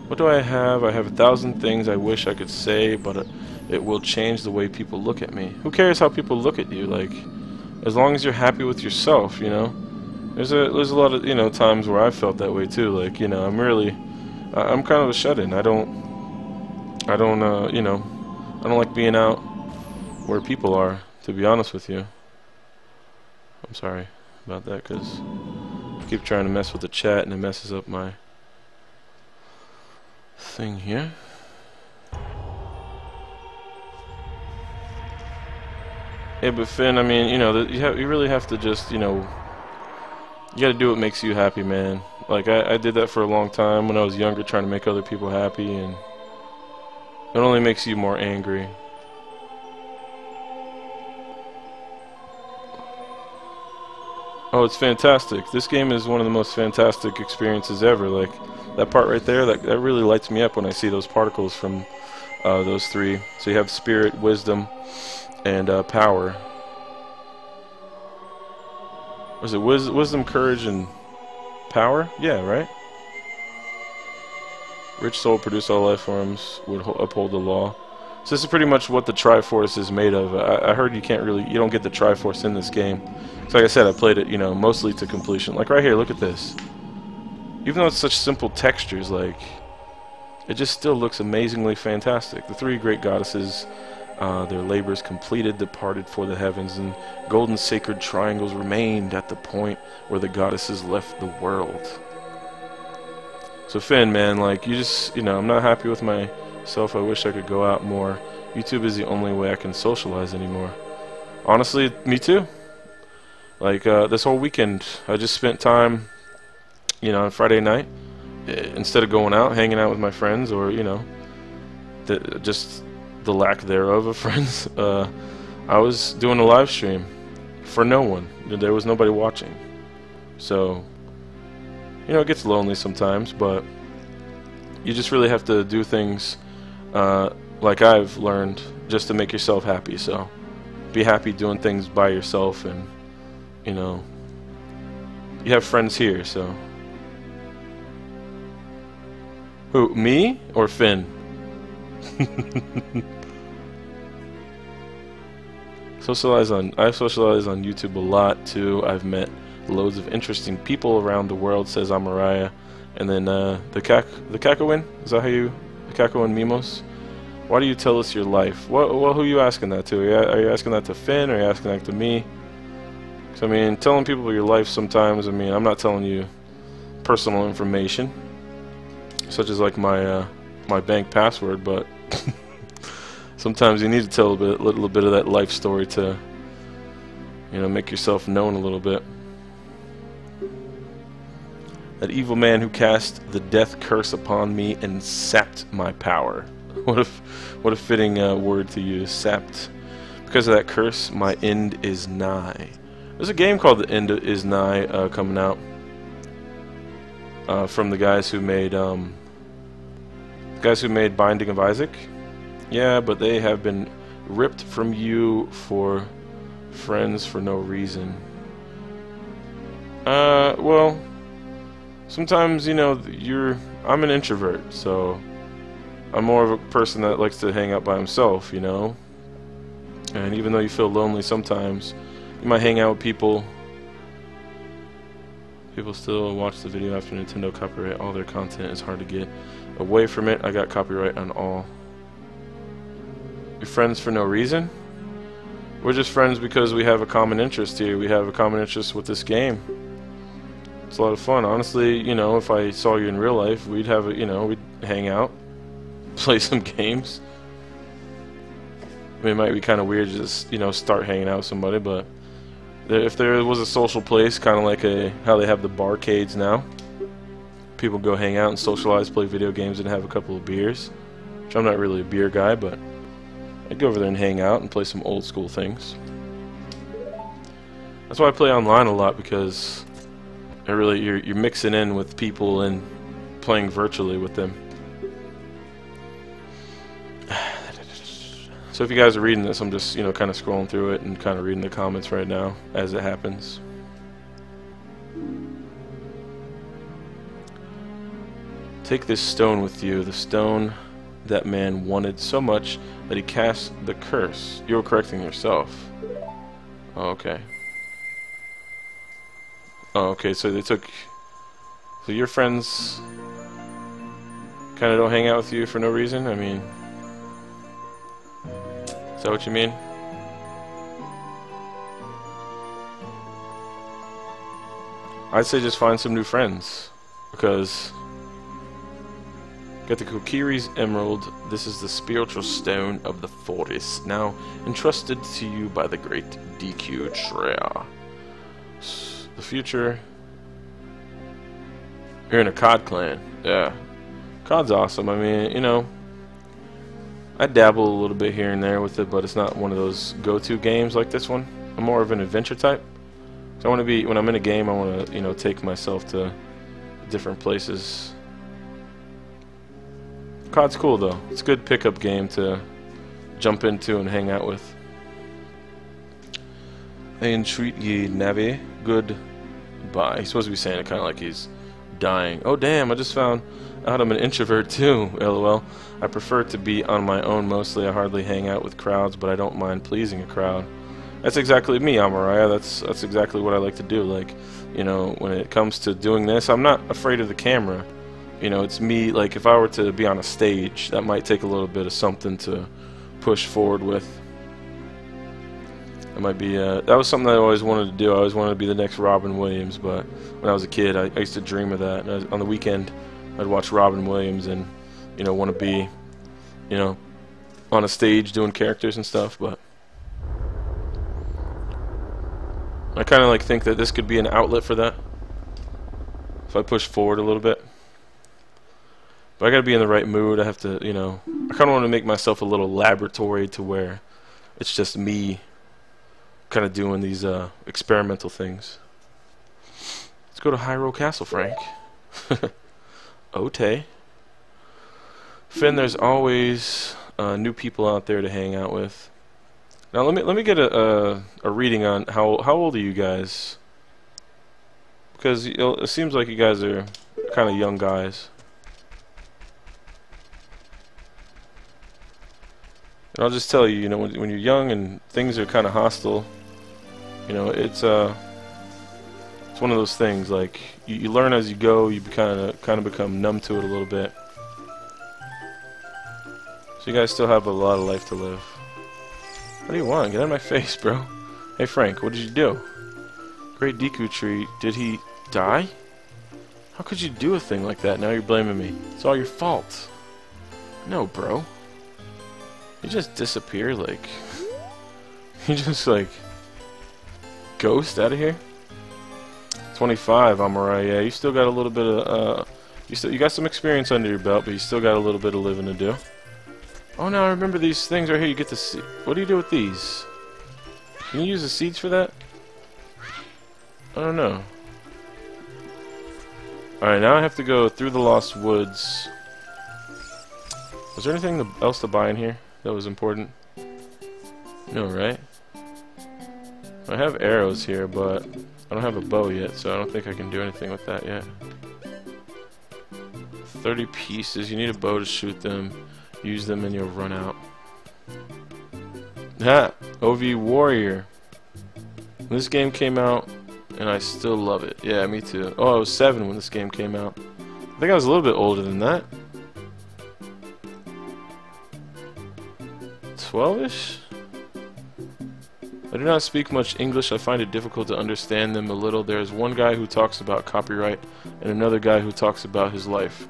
what do I have? I have 1,000 things I wish I could say, but it will change the way people look at me. Who cares how people look at you? Like, as long as you're happy with yourself, you know. There's a lot of, you know, times where I felt that way too. Like, you know, I'm kind of a shut-in. I don't you know, I don't like being out where people are, to be honest with you. I'm sorry about that, because I keep trying to mess with the chat and it messes up my thing here. Yeah, but Finn, I mean, you know, you really have to just, you know, you gotta do what makes you happy, man. Like, I did that for a long time when I was younger, trying to make other people happy, and it only makes you more angry. Oh, it's fantastic. This game is one of the most fantastic experiences ever. Like, that part right there, that really lights me up when I see those particles from those three. So you have spirit, wisdom, and power. Was it wisdom, courage, and power? Yeah, right? Rich soul, produce all life forms, would uphold the law. So this is pretty much what the Triforce is made of. I heard you don't get the Triforce in this game. So like I said, I played it, you know, mostly to completion. Like right here, look at this. Even though it's such simple textures, like, it just still looks amazingly fantastic. The three great goddesses, their labors completed, departed for the heavens, and golden sacred triangles remained at the point where the goddesses left the world. So Finn, man, like, you know, I'm not happy with myself. I wish I could go out more. YouTube is the only way I can socialize anymore. Honestly, me too. Like, this whole weekend, I just spent time, you know, on Friday night, instead of going out, hanging out with my friends, or, you know, just the lack thereof of friends, I was doing a live stream for no one. There was nobody watching. So, you know, it gets lonely sometimes, but you just really have to do things like I've learned just to make yourself happy. So be happy doing things by yourself, and, you know, you have friends here, so Who, me or Finn? I've socialized on YouTube a lot too. I've met loads of interesting people around the world, says Amaraya. And then the Kakowin? Is that how you... The Kakowin Mimos? Why do you tell us your life? Well, who are you asking that to? Are you asking that to Finn, or are you asking that to me? Because, I mean, telling people your life sometimes, I mean, I'm not telling you personal information, such as, like, my bank password, but sometimes you need to tell a little bit of that life story to, you know, make yourself known a little bit. That evil man who cast the death curse upon me and sapped my power. What a fitting word to use, sapped. Because of that curse, my end is nigh. There's a game called The End Is Nigh coming out from the guys who made Binding of Isaac. Yeah, but they have been ripped from you for friends for no reason. Well, sometimes, you know, I'm an introvert, so I'm more of a person that likes to hang out by himself, you know. And even though you feel lonely sometimes, you might hang out with people. People still watch the video after Nintendo copyright all their content. It's hard to get away from it. I got copyright on all. You're friends for no reason? We're just friends because we have a common interest here. We have a common interest with this game. It's a lot of fun. Honestly, you know, if I saw you in real life, we'd have a, you know, we'd hang out, play some games. I mean, it might be kind of weird to just, you know, start hanging out with somebody, but if there was a social place, kind of like how they have the barcades now, people go hang out and socialize, play video games, and have a couple of beers. Which I'm not really a beer guy, but I'd go over there and hang out and play some old school things. That's why I play online a lot, because you're mixing in with people and playing virtually with them. So if you guys are reading this, I'm just, you know, kind of scrolling through it and kind of reading the comments right now as it happens. Take this stone with you, the stone that man wanted so much that he cast the curse. You were correcting yourself. Oh, okay. Oh, okay, so they took... So your friends kind of don't hang out with you for no reason? I mean... Is that what you mean? I'd say just find some new friends, because got the Kokiri's Emerald. This is the spiritual stone of the forest, now entrusted to you by the great DQ Treya. The future. You're in a COD clan. Yeah, COD's awesome. I mean, you know, I dabble a little bit here and there with it, but it's not one of those go-to games like this one. I'm more of an adventure type. So I want to be, when I'm in a game, I want to, you know, take myself to different places. COD's cool though. It's a good pickup game to jump into and hang out with. I entreat ye, Navi. Goodbye. He's supposed to be saying it kind of like he's dying. Oh damn! I just found out I'm an introvert too. LOL. I prefer to be on my own mostly. I hardly hang out with crowds, but I don't mind pleasing a crowd. That's exactly me, Amaraya. That's exactly what I like to do. Like, you know, when it comes to doing this, I'm not afraid of the camera. You know, it's me. Like, if I were to be on a stage, that might take a little bit of something to push forward with. That might be. That was something that I always wanted to do. I always wanted to be the next Robin Williams. But when I was a kid, I used to dream of that. And on the weekend, I'd watch Robin Williams and, you know, want to be, you know, on a stage doing characters and stuff. But I kind of like think that this could be an outlet for that if I push forward a little bit. But I gotta be in the right mood. I have to, you know, I kind of want to make myself a little laboratory to where it's just me kind of doing these experimental things. Let's go to Hyrule Castle, Frank. Ote. Finn, there's always new people out there to hang out with. Now let me get a reading on how old are you guys? Because it seems like you guys are kind of young guys. And I'll just tell you, you know, when you're young and things are kind of hostile, you know, it's one of those things. Like you learn as you go. You kind of become numb to it a little bit. So you guys still have a lot of life to live. What do you want? Get out of my face, bro. Hey Frank, what did you do? Great Deku Tree. Did he die? How could you do a thing like that? Now you're blaming me. It's all your fault. No, bro. You just disappear, like... You just, like... Ghost out of here? 25, Amurai. Yeah, you still got a little bit of, you got some experience under your belt, but you still got a little bit of living to do. Oh, now I remember these things right here. You get to see... What do you do with these? Can you use the seeds for that? I don't know. Alright, now I have to go through the Lost Woods. Was there anything else to buy in here that was important? No, right? I have arrows here, but I don't have a bow yet, so I don't think I can do anything with that yet. 30 pieces. You need a bow to shoot them. Use them and you'll run out. Ha! OV Warrior. This game came out, and I still love it. Yeah, me too. Oh, I was 7 when this game came out. I think I was a little bit older than that. 12-ish? I do not speak much English. I find it difficult to understand them a little. There is one guy who talks about copyright and another guy who talks about his life.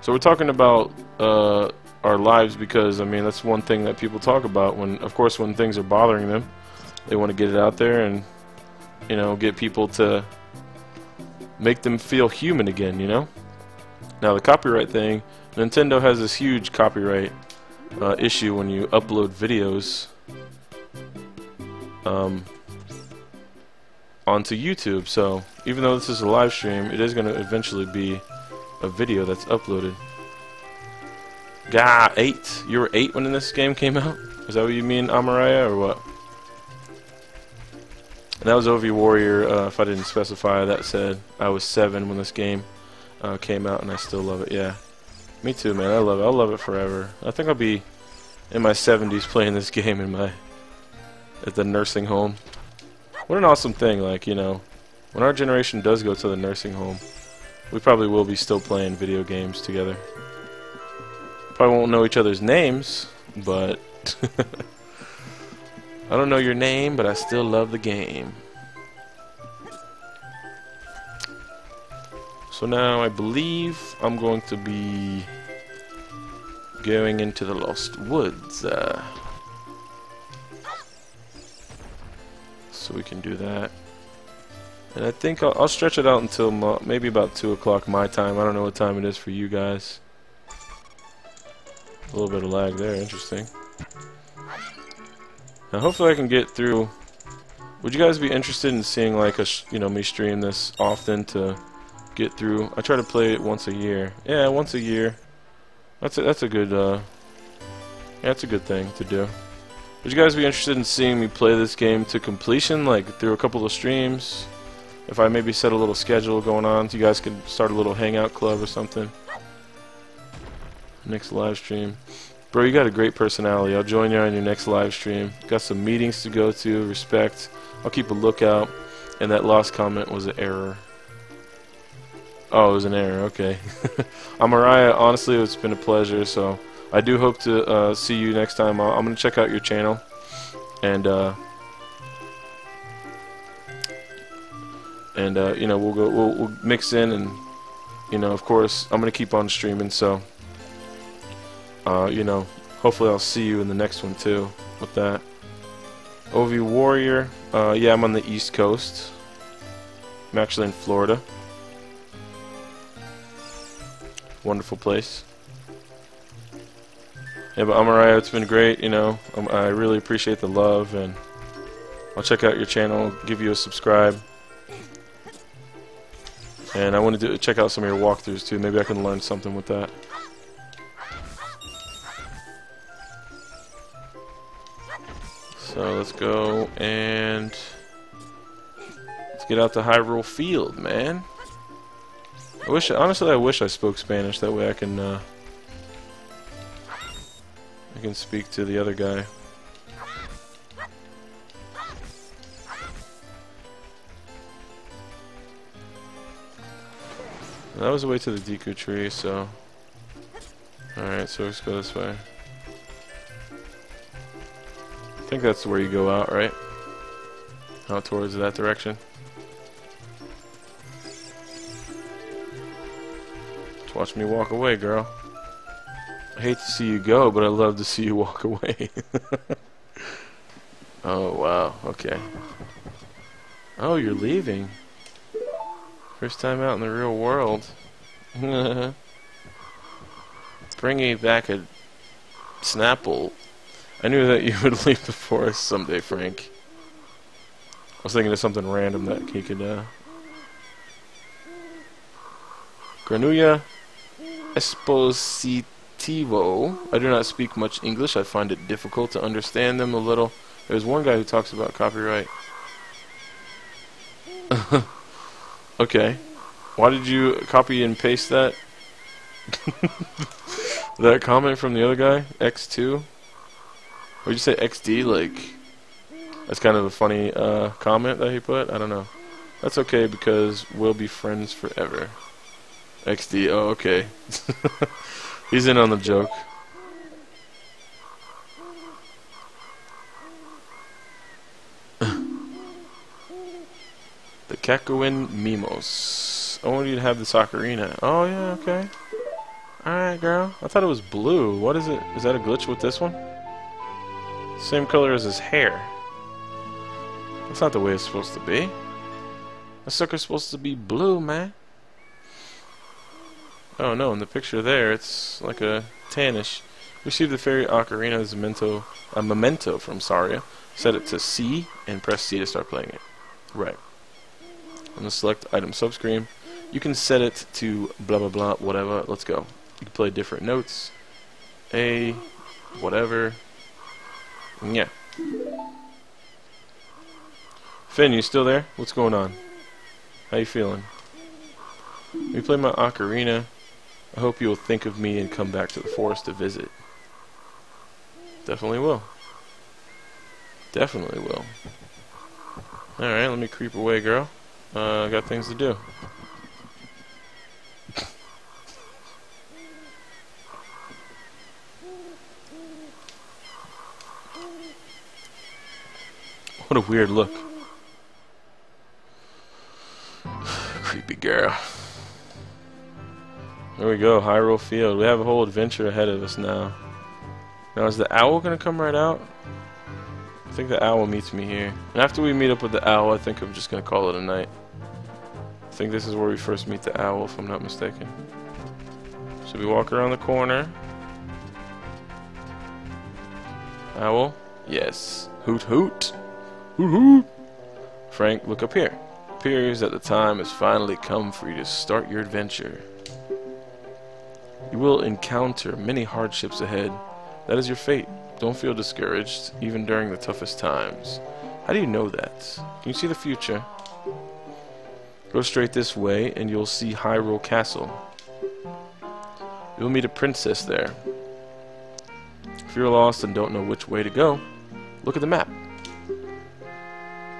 So we're talking about our lives because, I mean, that's one thing that people talk about when, of course, when things are bothering them. They want to get it out there and, you know, get people to make them feel human again, you know? Now, the copyright thing, Nintendo has this huge copyright issue when you upload videos onto YouTube. So, even though this is a live stream, it is going to eventually be a video that's uploaded. Gah, 8. You were 8 when this game came out? Is that what you mean, Amaraya, or what? And that was OV Warrior, if I didn't specify. That said, I was 7 when this game came out, and I still love it. Yeah, me too, man. I love it. I'll love it forever. I think I'll be in my 70s playing this game at the nursing home. What an awesome thing! Like, you know, when our generation does go to the nursing home, we probably will be still playing video games together. Probably won't know each other's names, but I don't know your name, but I still love the game. So now I believe I'm going to be going into the Lost Woods. So we can do that. And I think I'll stretch it out until maybe about 2 o'clock my time. I don't know what time it is for you guys. A little bit of lag there, interesting. Now hopefully I can get through. Would you guys be interested in seeing like me stream this often to get through? I try to play it once a year. Yeah, once a year. That's a good that's a good thing to do. Would you guys be interested in seeing me play this game to completion, like through a couple of streams? If I maybe set a little schedule going on, so you guys could start a little hangout club or something. Next live stream. Bro, you got a great personality. I'll join you on your next live stream. Got some meetings to go to. Respect. I'll keep a lookout. And that lost comment was an error. Oh, it was an error. Okay. Amaraya, honestly, it's been a pleasure. So I do hope to see you next time. I'm going to check out your channel. And, you know, we'll mix in. And, you know, of course, I'm going to keep on streaming. So... you know, hopefully I'll see you in the next one too with that. OV Warrior, yeah, I'm on the East Coast. I'm actually in Florida. Wonderful place. Yeah, but Amaraya, it's been great, you know. I really appreciate the love, and I'll check out your channel, give you a subscribe. And I want to check out some of your walkthroughs too. Maybe I can learn something with that. So let's go and let's get out to Hyrule Field, man. Honestly, I wish I spoke Spanish. That way I can I can speak to the other guy. That was the way to the Deku tree, so... Alright, so let's go this way. I think that's where you go out, right? Out towards that direction. Just watch me walk away, girl. I hate to see you go, but I love to see you walk away. Oh, wow. Okay. Oh, you're leaving. First time out in the real world. Bring me back a Snapple. I knew that you would leave the forest someday, Frank. I was thinking of something random that he could, Granuja Espositivo. I do not speak much English. I find it difficult to understand them a little. There's one guy who talks about copyright. Okay. Why did you copy and paste that? That comment from the other guy? X2? Or did you say XD? Like, that's kind of a funny comment that he put? I don't know. That's okay because we'll be friends forever. XD, oh, okay. He's in on the joke. The Kakuen Mimos. I want you to have this Ocarina. Oh, yeah, okay. Alright, girl. I thought it was blue. What is it? Is that a glitch with this one? Same color as his hair. That's not the way it's supposed to be. The sucker's supposed to be blue, man. Oh, no. In the picture there, it's like a tannish. Receive the fairy Ocarina as a memento from Saria. Set it to C and press C to start playing it. Right. On the select item subscreen, you can set it to blah blah blah, whatever. Let's go. You can play different notes. A, whatever. Yeah. Finn, you still there? What's going on? How you feeling? When you play my Ocarina, I hope you'll think of me and come back to the forest to visit. Definitely will. Definitely will. Alright, let me creep away, girl. I got things to do. What a weird look. Creepy girl. There we go, Hyrule Field. We have a whole adventure ahead of us now. Now, is the owl gonna come right out? I think the owl meets me here. And after we meet up with the owl, I think I'm just gonna call it a night. I think this is where we first meet the owl, if I'm not mistaken. So we walk around the corner. Owl? Yes. Hoot hoot. Hoot hoot. Frank, look up here. It appears that the time has finally come for you to start your adventure. You will encounter many hardships ahead. That is your fate. Don't feel discouraged, even during the toughest times. How do you know that? Can you see the future? Go straight this way, and you'll see Hyrule Castle. You'll meet a princess there. If you're lost and don't know which way to go, look at the map.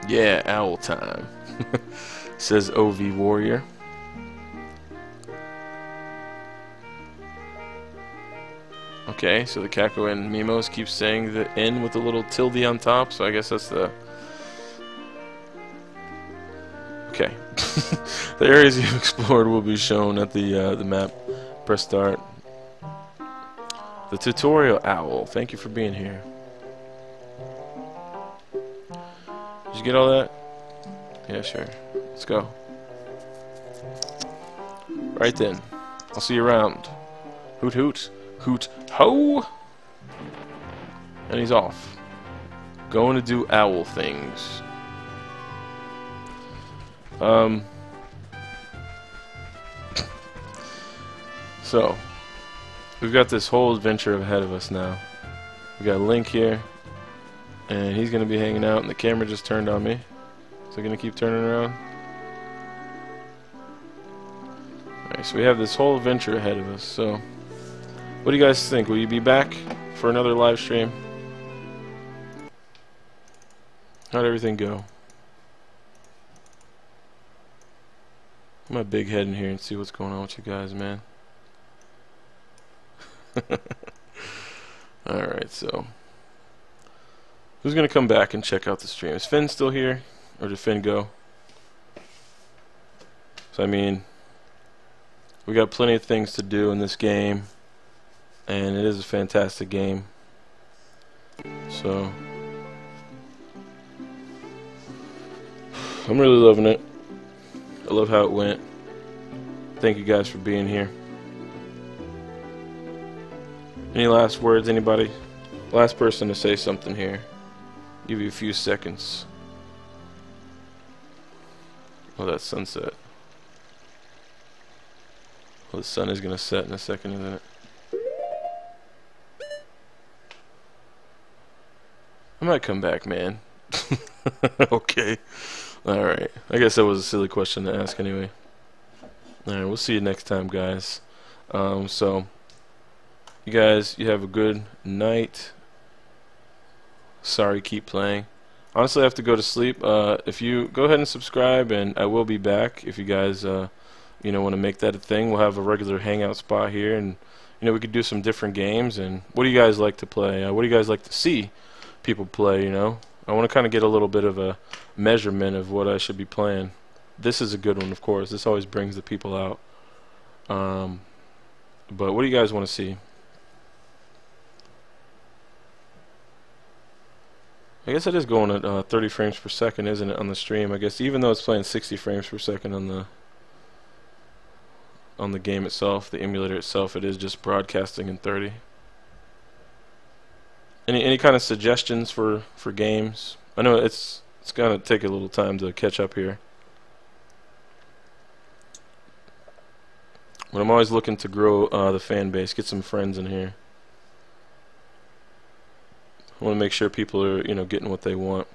Yeah, owl time, says OV Warrior. Okay, so the Kakuen Mimos keep saying the N with the little tilde on top, so I guess that's the... Okay. The areas you've explored will be shown at the map. Press start. The tutorial owl. Thank you for being here. Did you get all that? Yeah, sure. Let's go. Right then. I'll see you around. Hoot hoot. Hoot ho! And he's off. Going to do owl things. So, we've got this whole adventure ahead of us now. We got Link here, and he's going to be hanging out, and the camera just turned on me. So going to keep turning around. Alright, so we have this whole adventure ahead of us, so What do you guys think? Will you be back for another live stream? How'd everything go? Put my big head in here and see what's going on with you guys, man. Alright, so who's gonna come back and check out the stream? Is Finn still here? Or did Finn go? So I mean, we got plenty of things to do in this game, and it is a fantastic game. So I'm really loving it. I love how it went. Thank you guys for being here. Any last words, anybody? Last person to say something here. Give you a few seconds. Oh, that's sunset. Well, the sun is gonna set in a second, isn't it? I might come back, man. Okay. Alright. I guess that was a silly question to ask anyway. Alright, we'll see you next time, guys. So, you guys, you have a good night. Sorry, keep playing. Honestly, I have to go to sleep. If you go ahead and subscribe, and I will be back if you guys, you know, want to make that a thing. We'll have a regular hangout spot here, and you know, we could do some different games. And what do you guys like to play? What do you guys like to see people play? You know, I want to kind of get a little bit of a measurement of what I should be playing. This is a good one, of course. This always brings the people out. But what do you guys want to see? I guess it is going at 30 frames per second, isn't it, on the stream? I guess even though it's playing 60 frames per second on the game itself, the emulator itself, it is just broadcasting in 30. Any kind of suggestions for games? I know it's gonna take a little time to catch up here, but I'm always looking to grow the fan base, get some friends in here. I want to make sure people are, you know, getting what they want.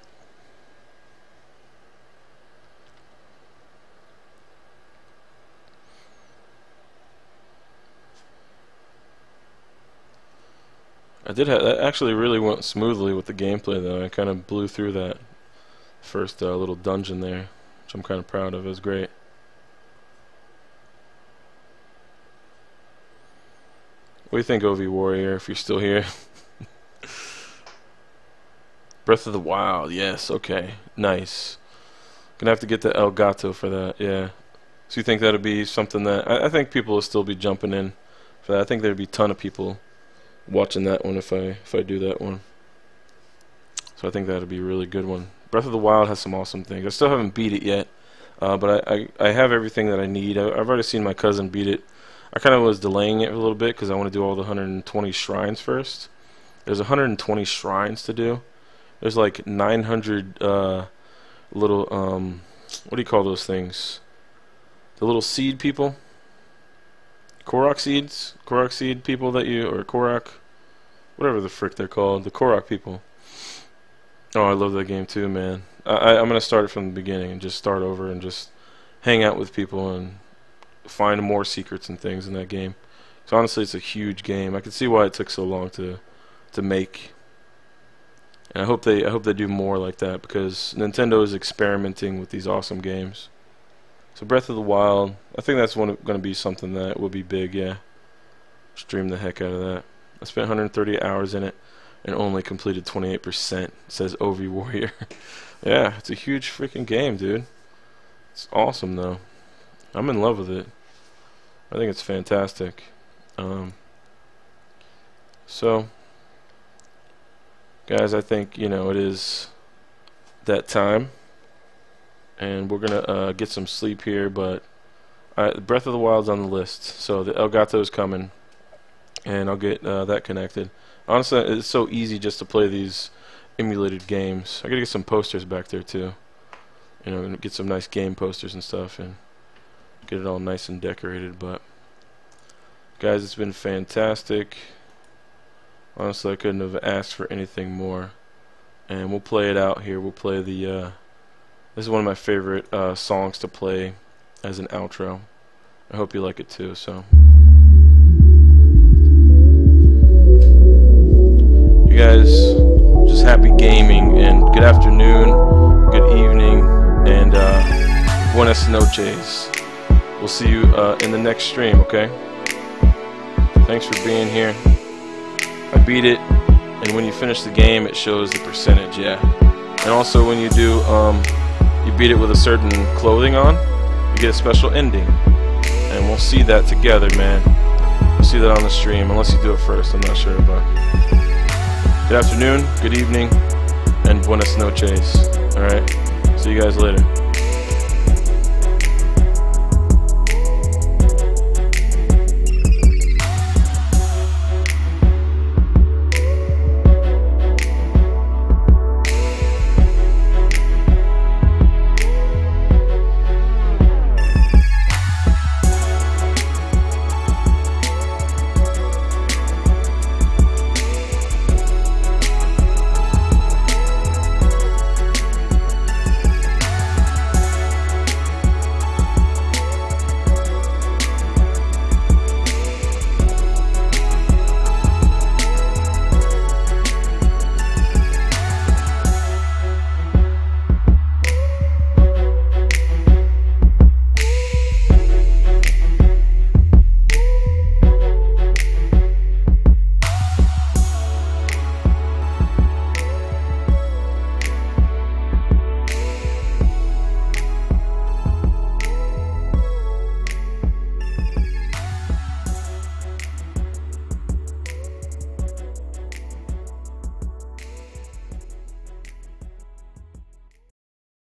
That actually really went smoothly with the gameplay, though. I kind of blew through that first little dungeon there, which I'm kind of proud of. It was great. What do you think, OV Warrior, if you're still here? Breath of the Wild, yes, okay, nice. Gonna have to get the El Gato for that, yeah. So you think that'll be something that I think people will still be jumping in for that. I think there'd be a ton of people watching that one if I do that one. So I think that'd be a really good one. Breath of the Wild has some awesome things. I still haven't beat it yet, but I have everything that I need. I've already seen my cousin beat it. I kind of was delaying it a little bit because I want to do all the 120 shrines first. There's 120 shrines to do. There's like 900 little, what do you call those things? The little seed people? Korok seeds? Korok seed people that you, or Korok, whatever the frick they're called, the Korok people. Oh, I love that game too, man. I'm going to start it from the beginning and just start over and just hang out with people and find more secrets and things in that game. So honestly, it's a huge game. I can see why it took so long to make. And I hope they do more like that, because Nintendo is experimenting with these awesome games. So Breath of the Wild, I think that's going to be something that will be big, yeah. Stream the heck out of that. I spent 130 hours in it and only completed 28%, says OV Warrior. Yeah, it's a huge freaking game, dude. It's awesome, though. I'm in love with it. I think it's fantastic. So, guys, I think, you know, it is that time, and we're gonna get some sleep here. But Breath of the Wild's on the list, so the Elgato is coming, and I'll get that connected. Honestly, it's so easy just to play these emulated games. I gotta get some posters back there too, you know, and get some nice game posters and stuff, and get it all nice and decorated. But guys, it's been fantastic. Honestly, I couldn't have asked for anything more. And we'll play it out here. We'll play the this is one of my favorite songs to play as an outro. I hope you like it too. So you guys just happy gaming, and good afternoon, good evening, and buenas noches. We'll see you in the next stream, okay? Thanks for being here. I beat it, and when you finish the game, it shows the percentage, yeah. And also when you do, you beat it with a certain clothing on, you get a special ending. And we'll see that together, man. We'll see that on the stream, unless you do it first, I'm not sure about. Good afternoon, good evening, and buenas noches. Alright, see you guys later.